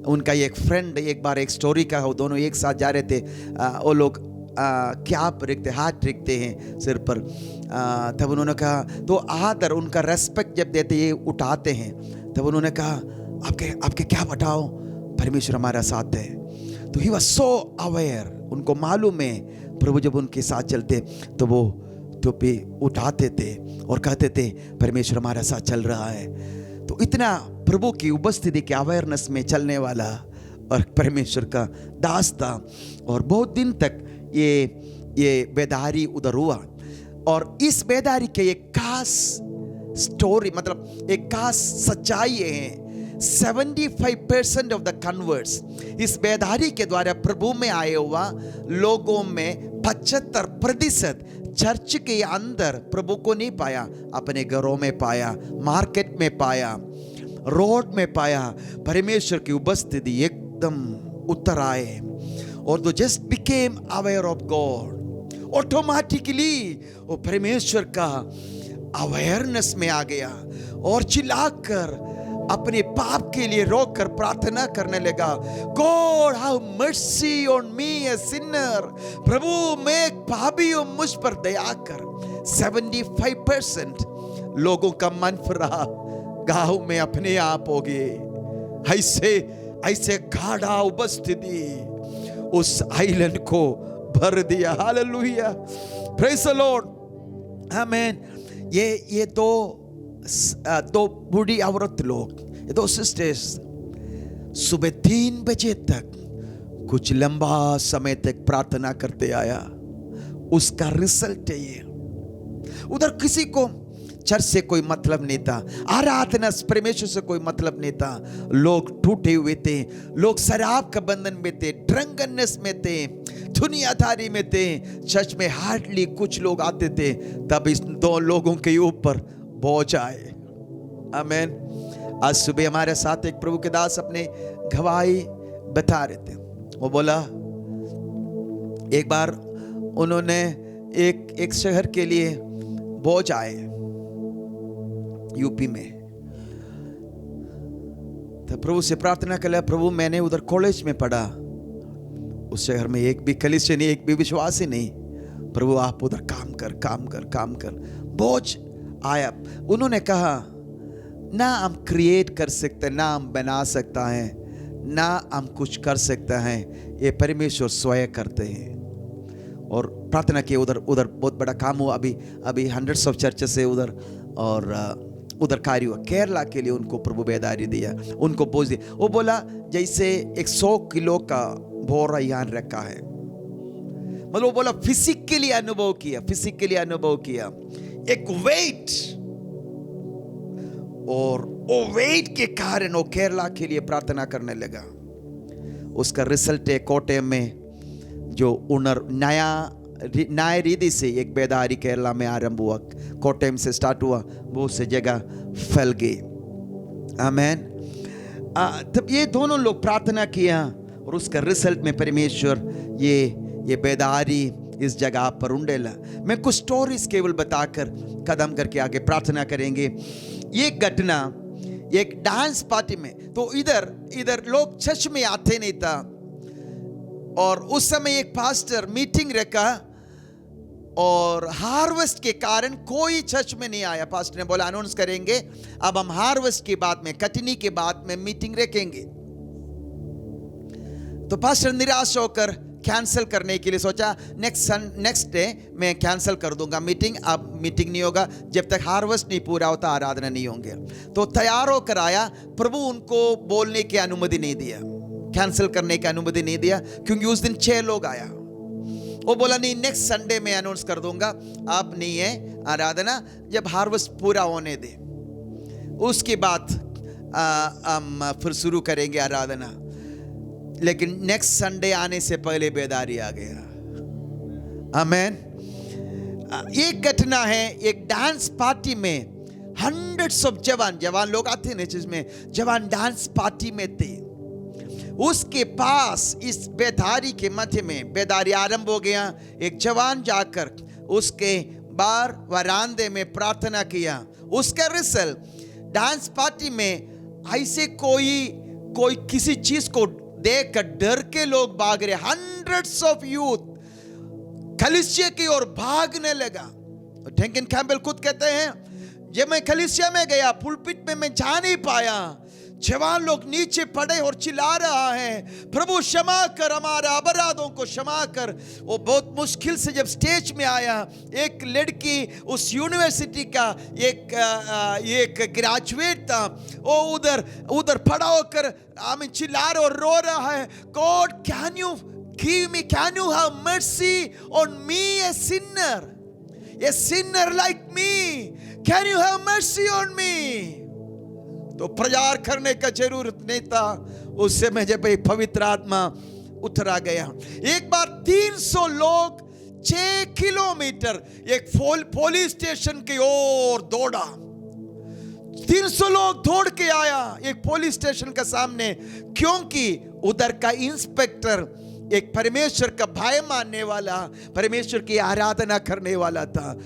उनका एक फ्रेंड एक बार एक स्टोरी का, वो दोनों एक साथ जा रहे थे। वो लोग कैप रखते, हाथ रखते हैं सिर पर। तब उन्होंने कहा, तो आदर उनका रेस्पेक्ट जब देते ये उठाते हैं, तब उन्होंने कहा आपके क्या बताओ, परमेश्वर हमारा साथ है। तो ही वाज सो अवेयर, उनको मालूम है प्रभु जब उनके साथ चलते तो वो टोपी उठाते थे और कहते थे परमेश्वर हमारा साथ चल रहा है। तो इतना प्रभु की उपस्थिति के अवेयरनेस में चलने वाला और परमेश्वर का दास था। और बहुत दिन तक ये बेदारी उधर हुआ। और इस बेदारी के एक खास स्टोरी, मतलब एक खास सच्चाई है, 75% ऑफ द कन्वर्ट्स इस बेदारी के द्वारा प्रभु में आए हुआ लोगों में 75% चर्च के अंदर प्रभु को नहीं पाया, अपने घरों में पाया, मार्केट में पाया, रोड में पाया। परमेश्वर की उपस्थिति एकदम उतर आए और दो just became aware of God. Automatically वो परमेश्वर का अवेयरनेस में आ गया और चिल्लाकर अपने पाप के लिए रोकर प्रार्थना करने लगा, God have mercy on me a sinner. प्रभु मैं एक पापी हूं, मुझ पर दया कर। 75% लोगों का मन फिर रहा, गांव में अपने आप हो गए। ऐसे गाढ़ा उपस्थिति उस आइलैंड को भर दिया। हालेलुया, प्रेज द लॉर्ड, आमेन। ये दो बूढ़ी औरत लोग, ये दो सिस्टर्स सुबह 3 बजे तक कुछ लंबा समय तक प्रार्थना करते आया। उसका रिजल्ट है ये। उधर किसी को चर्च से कोई मतलब नहीं था, आराधना परमेश्वर से कोई मतलब नहीं था। लोग टूटे हुए थे, लोग शराब का बंधन में थे, ड्रंकनेस में थे, दुनियादारी में थे। चर्च में हार्डली कुछ लोग आते थे। तब इस 2 लोगों के ऊपर बोझ आए। आमीन। आज सुबह हमारे साथ एक प्रभु के दास अपने गवाही बता रहे थे। वो बोला एक बार उन्होंने एक शहर के लिए बोझ आए यूपी में। तो प्रभु से प्रार्थना कर लिया, प्रभु मैंने उधर कॉलेज में पढ़ा, उस शहर में एक भी कलीसिया नहीं, एक भी विश्वासी नहीं। प्रभु आप उधर काम कर। बोझ आया। उन्होंने कहा ना हम क्रिएट कर सकते, ना हम बना सकता है, ना हम कुछ कर सकते हैं, ये परमेश्वर स्वयं करते हैं। और प्रार्थना किए, उधर बहुत बड़ा काम हुआ। अभी हंड्रेड्स ऑफ चर्चेस से उधर और उधर कार्य हुआ। केरला के लिए उनको प्रभु बेदारी दिया, उनको बोझ दिया। वो बोला जैसे 100 किलो का बोरा यहाँ रखा है, मतलब वो बोला फिजिकली अनुभव किया एक वेट, और वो वेट के कारण वो केरला के लिए प्रार्थना करने लगा। उसका रिजल्ट है कोट्टयम में जो नया रीति से एक बेदारी केरला में आरंभ हुआ, कोट्टयम से स्टार्ट हुआ, वो से जगह फैल गई। आमीन। तब ये दोनों लोग प्रार्थना किया और उसका रिजल्ट में परमेश्वर ये बेदारी इस जगह पर उंडेला। मैं कुछ स्टोरीज केवल बताकर कदम करके आगे प्रार्थना करेंगे। ये घटना एक डांस पार्टी में, तो इधर लोग चर्च में आते नहीं था, और उस समय एक पास्टर मीटिंग रखा और हार्वेस्ट के कारण कोई चर्च में नहीं आया। पास्टर ने बोला अनाउंस करेंगे, अब हम हार्वेस्ट के बाद में, कटनी के बाद में मीटिंग रखेंगे। तो पास्टर निराश होकर कैंसिल करने के लिए सोचा, नेक्स्ट डे मैं कैंसिल कर दूंगा मीटिंग, अब मीटिंग नहीं होगा जब तक हार्वेस्ट नहीं पूरा होता, आराधना नहीं होंगे। तो तैयार होकर आया, प्रभु उनको बोलने की अनुमति नहीं दिया, कैंसिल करने की अनुमति नहीं दिया, क्योंकि उस दिन 6 लोग आया। वो बोला नहीं, नेक्स्ट संडे में अनाउंस कर दूंगा, अब नहीं है आराधना, जब हार्वेस्ट पूरा होने दे उसके बाद हम फिर शुरू करेंगे आराधना। लेकिन नेक्स्ट संडे आने से पहले बेदारी आ गया। आमीन। एक घटना है, एक डांस पार्टी में हंड्रेड्स ऑफ जवान लोग आते हैं जिसमें जवान डांस पार्टी में थे। उसके पास इस बेदारी के मध्य में बेदारी आरंभ हो गया। एक जवान जाकर उसके बार वरांदे में प्रार्थना किया। उसका रिजल्ट डांस पार्टी में ऐसे कोई किसी चीज को देखकर डर के लोग भाग रहे। हंड्रेड्स ऑफ यूथ कलीसिया की ओर भागने लगा। डंकन कैम्पबेल खुद कहते हैं, जब मैं कलीसिया में गया, पुलपिट में मैं जा नहीं पाया, जवान लोग नीचे पड़े और चिल्ला रहा है, प्रभु क्षमा कर, हमारे अपराधों को क्षमा कर। वो बहुत मुश्किल से जब स्टेज में आया, एक लड़की उस यूनिवर्सिटी का एक ग्रेजुएट था, वो उधर खड़ा होकर हमें चिल्ला रहा और रो रहा है, God can you have mercy on me, a sinner like me, can you have mercy on me? तो प्रचार करने का जरूरत नहीं था। उस समय जब एक पवित्र आत्मा उतरा गया, एक बार 300 लोग 6 किलोमीटर एक पुलिस स्टेशन की ओर दौड़ा। 300 लोग दौड़ के आया एक पुलिस स्टेशन के सामने, क्योंकि उधर का इंस्पेक्टर एक परमेश्वर का भय मानने वाला, परमेश्वर की आराधना करने वाला था।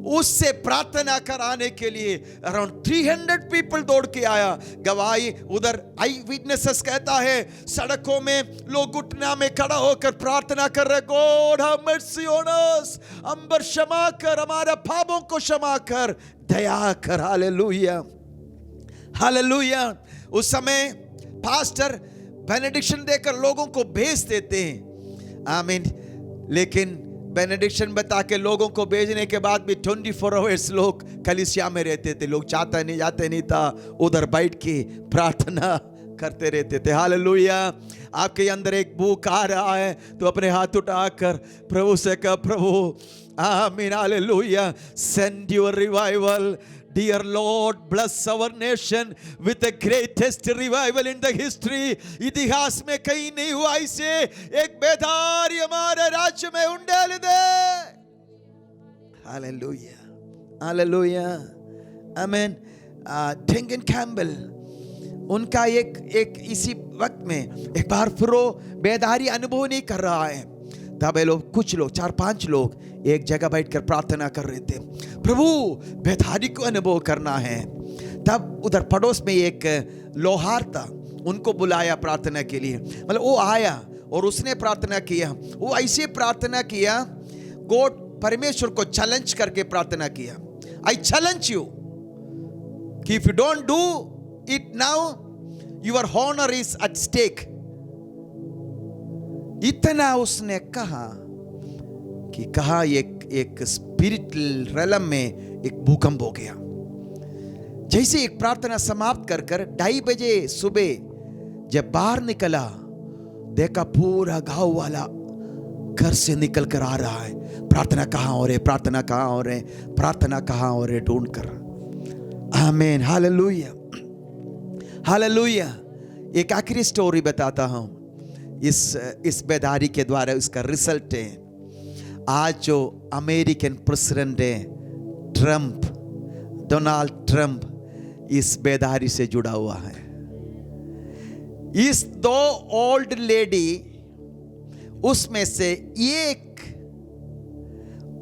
उससे प्रार्थना कराने के लिए अराउंड 300 पीपल दौड़ के आया। गवाही उधर आई विटनेसेस कहता है, सड़कों में लोग घुटना में खड़ा होकर प्रार्थना कर रहे, God have mercy on us, हम पर क्षमा कर, हमारे पापों को क्षमा कर, दया कर। Hallelujah, hallelujah. उस समय पास्टर बेनेडिक्शन देकर लोगों को भेज देते हैं, आमीन। लेकिन बेनेडिक्शन बता के लोगों को भेजने के बाद भी 24 आवर्स लोग कलीसिया में रहते थे। लोग जाते नहीं था, उधर बैठ के प्रार्थना करते रहते थे। हालेलुया। आपके अंदर एक भूख आ रहा है तो अपने हाथ उठाकर प्रभु से कह, प्रभु आमीन, hallelujah, send your revival. Dear Lord, bless our nation with the greatest revival in the history. इतिहास में कहीं नहीं हुआ ऐसे एक बेदारी हमारे राज्य में उंडेल दे। हालेलुया, हालेलुया, आमीन। डंकन कैम्पबेल उनका एक इसी वक्त में एक बार फिर वो बेदारी अनुभव नहीं कर रहा है। तब लोग, कुछ लोग, 4-5 लोग एक जगह बैठकर प्रार्थना कर रहे थे, प्रभु बेदारी को अनुभव करना है। तब उधर पड़ोस में एक लोहार था, उनको बुलाया प्रार्थना के लिए। मतलब वो आया और उसने प्रार्थना किया। वो ऐसे प्रार्थना किया, गॉड परमेश्वर को चैलेंज करके प्रार्थना किया, आई चैलेंज यू कि if you don't do it now your honour is at stake. इतना उसने कहा कि एक स्पिरिचुअल रेलम में एक भूकंप हो गया। जैसे एक प्रार्थना समाप्त कर 2:30 बजे सुबह जब बाहर निकला, देखा पूरा गांव वाला घर से निकल कर आ रहा है, प्रार्थना कहाँ हो रहे, प्रार्थना कहाँ हो रहे, प्रार्थना कहाँ हो रहे ढूंढ कर। आमीन, हालेलुया, हालेलुया। एक आखिरी स्टोरी बताता हूं इस बेदारी के द्वारा। उसका रिजल्ट है, आज जो अमेरिकन प्रेसिडेंट है ट्रंप, डोनाल्ड ट्रंप, इस बेदारी से जुड़ा हुआ है। इस 2 ओल्ड लेडी, उसमें से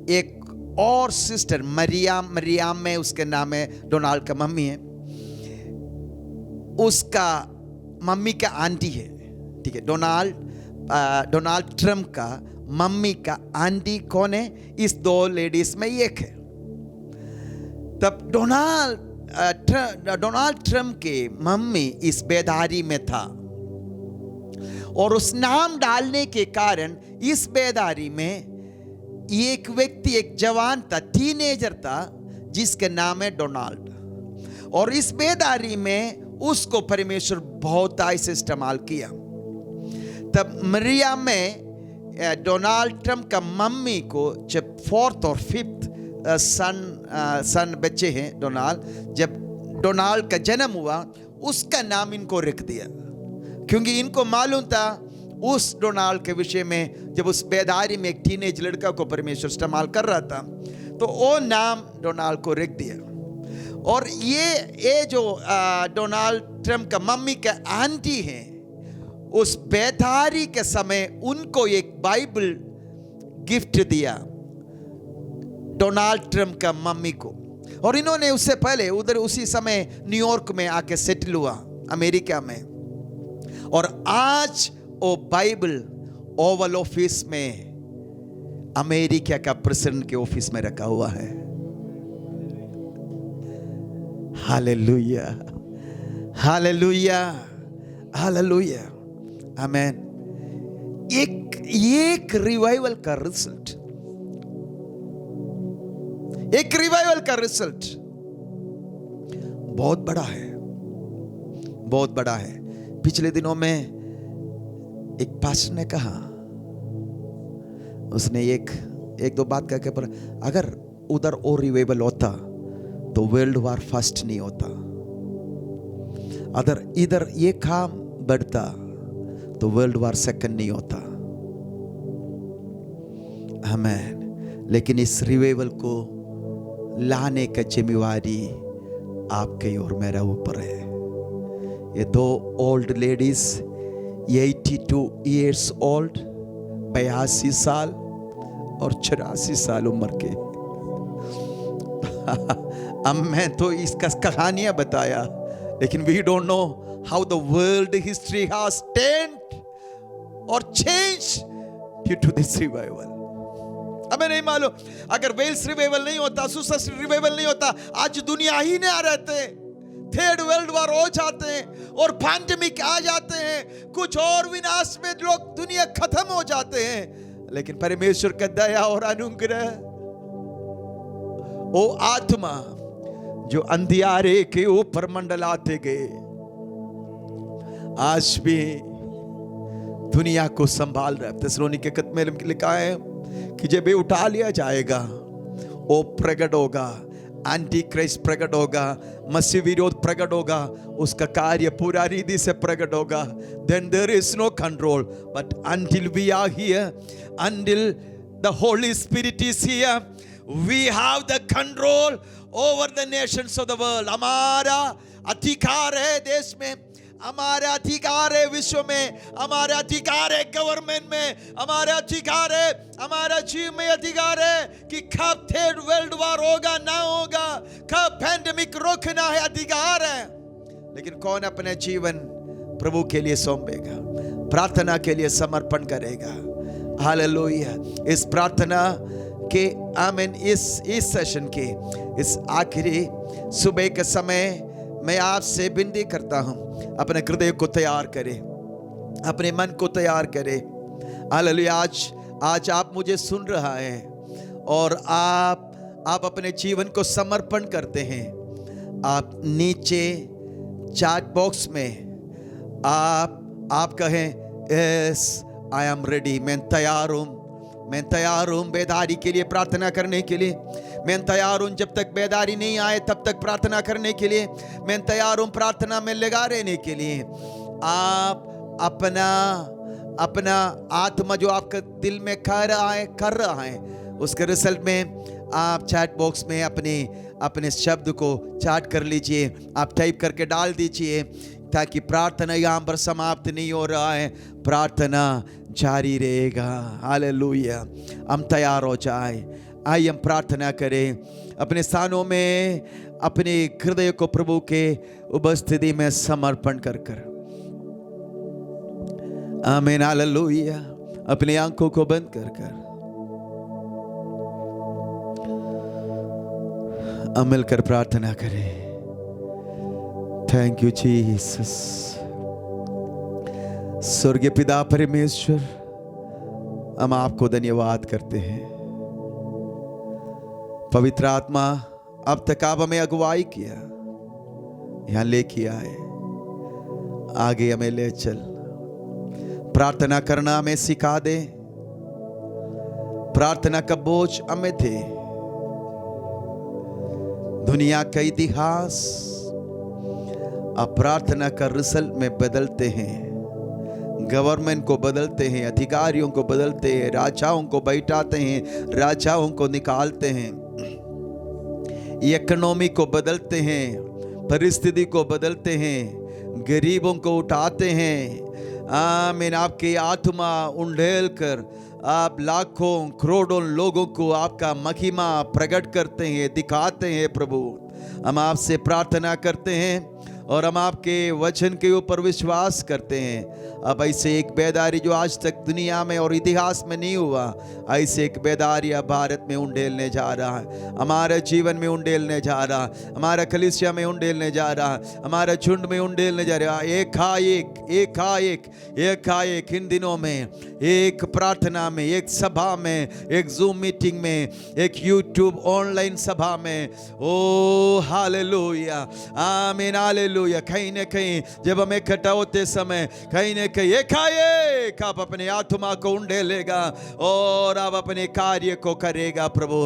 एक और सिस्टर मरियम में उसके नाम है, डोनाल्ड का मम्मी है, उसका मम्मी का आंटी है, ठीक है। डोनाल्ड ट्रंप का मम्मी का आंटी कौन है? इस 2 लेडीज में एक है। तब डोनाल्ड ट्रंप के मम्मी इस बेदारी में था, और उस नाम डालने के कारण इस बेदारी में एक व्यक्ति, एक जवान था, टीनेजर था, जिसके नाम है डोनाल्ड। और इस बेदारी में उसको परमेश्वर बहुत ऐसे इस्तेमाल किया। तब मरियम में डोनाल्ड ट्रंप का मम्मी को जब 4th और 5th सन बच्चे हैं डोनाल्ड, जब डोनाल्ड का जन्म हुआ, उसका नाम इनको रख दिया, क्योंकि इनको मालूम था उस डोनाल्ड के विषय में। जब उस बेदारी में एक टीनेज लड़का को परमेश्वर इस्तेमाल कर रहा था, तो वो नाम डोनाल्ड को रख दिया। और ये जो डोनाल्ड ट्रंप का मम्मी का आंटी है, उस बेदारी के समय उनको एक बाइबल गिफ्ट दिया, डोनाल्ड ट्रम्प का मम्मी को। और इन्होंने उससे पहले उधर उसी समय न्यूयॉर्क में आके सेटल हुआ, अमेरिका में। और आज वो बाइबल ओवल ऑफिस में अमेरिका का प्रेसिडेंट के ऑफिस में रखा हुआ है। हालेलुया, हालेलुया, हालेलुया, आमेन। एक रिवाइवल का रिजल्ट, एक रिवाइवल का रिजल्ट बहुत बड़ा है, बहुत बड़ा है। पिछले दिनों में एक पास्टर ने कहा, उसने एक दो बात कह के, पर अगर उधर और रिवाइवल होता तो वर्ल्ड वार फर्स्ट नहीं होता, अगर इधर ये काम बढ़ता तो वर्ल्ड वार सेकंड नहीं होता। आमीन। लेकिन इस रिवाइवल को लाने का जिम्मेवारी आपके और मेरा ऊपर है। ये दो ओल्ड लेडीज, 82 इयर्स ओल्ड, 82 साल और 84 साल उम्र के। अब मैं तो इसका कहानियां बताया, लेकिन we don't know how the world history has turned और change due to this revival. हमें नहीं मालूम, अगर वेल्स रिवाइवल नहीं होता, सुसस रिवाइवल नहीं होता, आज दुनिया ही नहीं आ रहते, थर्ड वर्ल्ड वार हो जाते हैं और पैंडेमिक आ जाते हैं, कुछ और विनाश में लोग दुनिया खत्म हो जाते हैं। लेकिन परमेश्वर का दया और अनुग्रह, ओ आत्मा जो अंधियारे के ऊपर मंडलाते गए, आज भी दुनिया को संभाल रहा है। थिस्सलुनीके के खत में लिखा है कि जब ये उठा लिया जाएगा, वो प्रकट होगा, एंटी क्राइस्ट प्रकट होगा, मसीह विरोध प्रकट होगा, उसका कार्य पूरा रीति से प्रकट होगा। Then there is no control, but until we are here, until the Holy Spirit is here, we have the control over the nations of the world. हमारा अधिकार है देश में, हमारा अधिकार है विश्व में, हमारा अधिकार है गवर्नमेंट में, हमारा अधिकार है, हमारा जीव में अधिकार है कि कब थर्ड वर्ल्ड वार होगा ना होगा, कब पैंडेमिक रोकना है, अधिकार है। लेकिन कौन अपने जीवन प्रभु के लिए सौंपेगा, प्रार्थना के लिए समर्पण करेगा। हालेलुया। इस प्रार्थना के आमीन, इस सेशन के इस आखिरी सुबह के समय मैं आपसे विनती करता हूं, अपने हृदय को तैयार करें, अपने मन को तैयार करें। हालेलुया। आज आप मुझे सुन रहा है और आप अपने जीवन को समर्पण करते हैं। आप नीचे चैट बॉक्स में आप कहें, यस आई एम रेडी, मैं तैयार हूं, मैं तैयार हूं बेदारी के लिए, प्रार्थना करने के लिए। मैं तैयार हूं, जब तक बेदारी नहीं आए तब तक प्रार्थना करने के लिए। मैं तैयार हूं प्रार्थना में लगा रहने के लिए। आप अपना आत्मा जो आपका दिल में कर रहा है उसके रिजल्ट में आप चैट बॉक्स में अपने शब्द को चैट कर लीजिए, आप टाइप करके डाल दीजिए, ताकि प्रार्थना यहाँ पर समाप्त नहीं हो रहा है, प्रार्थना जारी रहेगा। हालेलुया। हम तैयार हो जाए, आइए हम प्रार्थना करें अपने स्थानों में, अपने हृदय को प्रभु के उपस्थिति में समर्पण कर। आमीन। हालेलुया। अपनी आंखों को बंद कर मिलकर प्रार्थना करें। Thank you Jesus. स्वर्गीय पिता परमेश्वर, हम आपको धन्यवाद करते हैं। पवित्र आत्मा, अब तक आप हमें अगुवाई किया, यहां लेके आए, आगे हमें ले चल। प्रार्थना करना हमें सिखा दे, प्रार्थना का बोझ हमें दे। दुनिया का इतिहास अब प्रार्थना का रिजल्ट में बदलते हैं, गवर्नमेंट को बदलते हैं, अधिकारियों को बदलते हैं, राजाओं को बैठाते हैं, राजाओं को निकालते हैं, इकोनॉमी को बदलते हैं, परिस्थिति को बदलते हैं, गरीबों को उठाते हैं। आमीन। आपकी आत्मा उंडेल कर आप लाखों करोड़ों लोगों को आपका महिमा प्रकट करते हैं, दिखाते हैं प्रभु। हम आपसे प्रार्थना करते हैं और हम आपके वचन के ऊपर विश्वास करते हैं। अब ऐसे एक बेदारी जो आज तक दुनिया में और इतिहास में नहीं हुआ, ऐसे एक बेदारी अब भारत में उंडेलने जा रहा है, हमारे जीवन में उंडेलने जा रहा, हमारा कलीसिया में उंडेलने जा रहा, हमारा झुंड में उंडेलने जा रहा। एकाएक इन दिनों में, एक प्रार्थना में, एक सभा में, एक जूम मीटिंग में, एक यूट्यूब ऑनलाइन सभा में, ओ हालेलुया, आमीन, हालेलुया। कहीं न कहीं जब हम इकट्ठा होते समय कहीं न कहीं एकाएक आप अपने आत्मा को उंडेलेगा और आप अपने कार्य को करेगा प्रभु।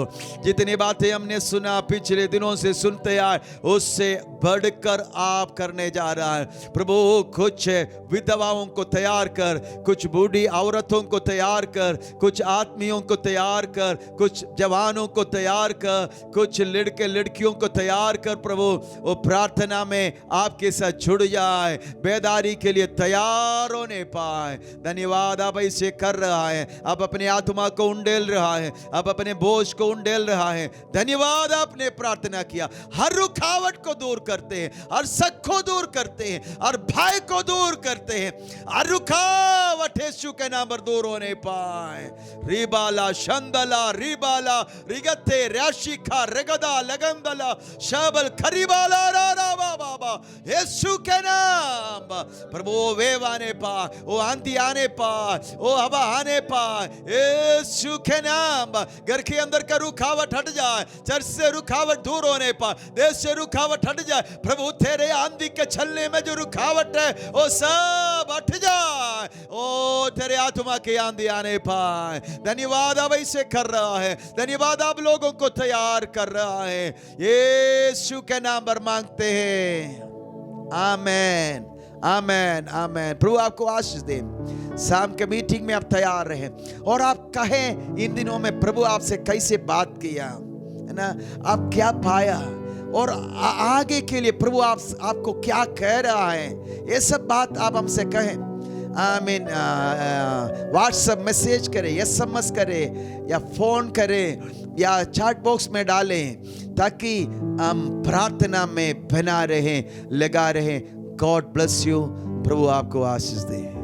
जितनी बातें हमने सुना पिछले दिनों से सुनते आए, उससे बढ़कर आप करने जा रहा है प्रभु। कुछ विधवाओं को तैयार कर, कुछ बूढ़ी औरतों को तैयार कर, कुछ आदमियों को तैयार कर, कुछ जवानों को तैयार कर, कुछ लड़के लड़कियों को तैयार कर प्रभु। वो प्रार्थना में आपके साथ जुड़ जाए, बेदारी के लिए तैयार होने पाए। धन्यवाद, आप ऐसे कर रहा है, आप अपने आत्मा को उंडेल रहा है, आप अपने बोझ को उंडेल रहा है। धन्यवाद, आपने प्रार्थना किया, हर रुकावट को दूर करते हैं, हर शक को दूर करते हैं, हर भय को दूर करते हैं, हर रुकावट यीशु के नाम पर दूर होने पाए। रिबाला शंदला रिबाला रिगते राशिका रगदा लगंदला शाबल खरीबाला रा बाबा, यीशु के नाम प्रभु। वेव आने पा, वो आंधी आने पा, वो हवा आने पा, यीशु के नाम। घर के अंदर का रुकावट हट जाए, चर्च से रुकावट दूर होने पा, देश से रुकावट हट जाए प्रभु। तेरे आंधी के चलने में जो रुकावट है वो सब हट जाए, ओ तेरे आत्मा की आंधी आने पाए। धन्यवाद, अब ऐसे कर रहा है। धन्यवाद, आप लोगों को तैयार कर रहा है। यीशु के नाम पर मांगते हैं, आमेन, आमेन, आमेन। प्रभु आपको आशीष दे। शाम के मीटिंग में आप तैयार रहें और आप कहें इन दिनों में प्रभु आपसे कैसे बात किया, है ना, आप क्या पाया और आगे के लिए प्रभु आपको क्या कह रहा है, ये सब बात आप हमसे कहें। आमीन। व्हाट्सएप मैसेज करें, एसएमएस करें या फोन करें या चैट बॉक्स में डालें, ताकि हम प्रार्थना में बना रहें, लगा रहें। God bless you. प्रभु आपको आशीष दे।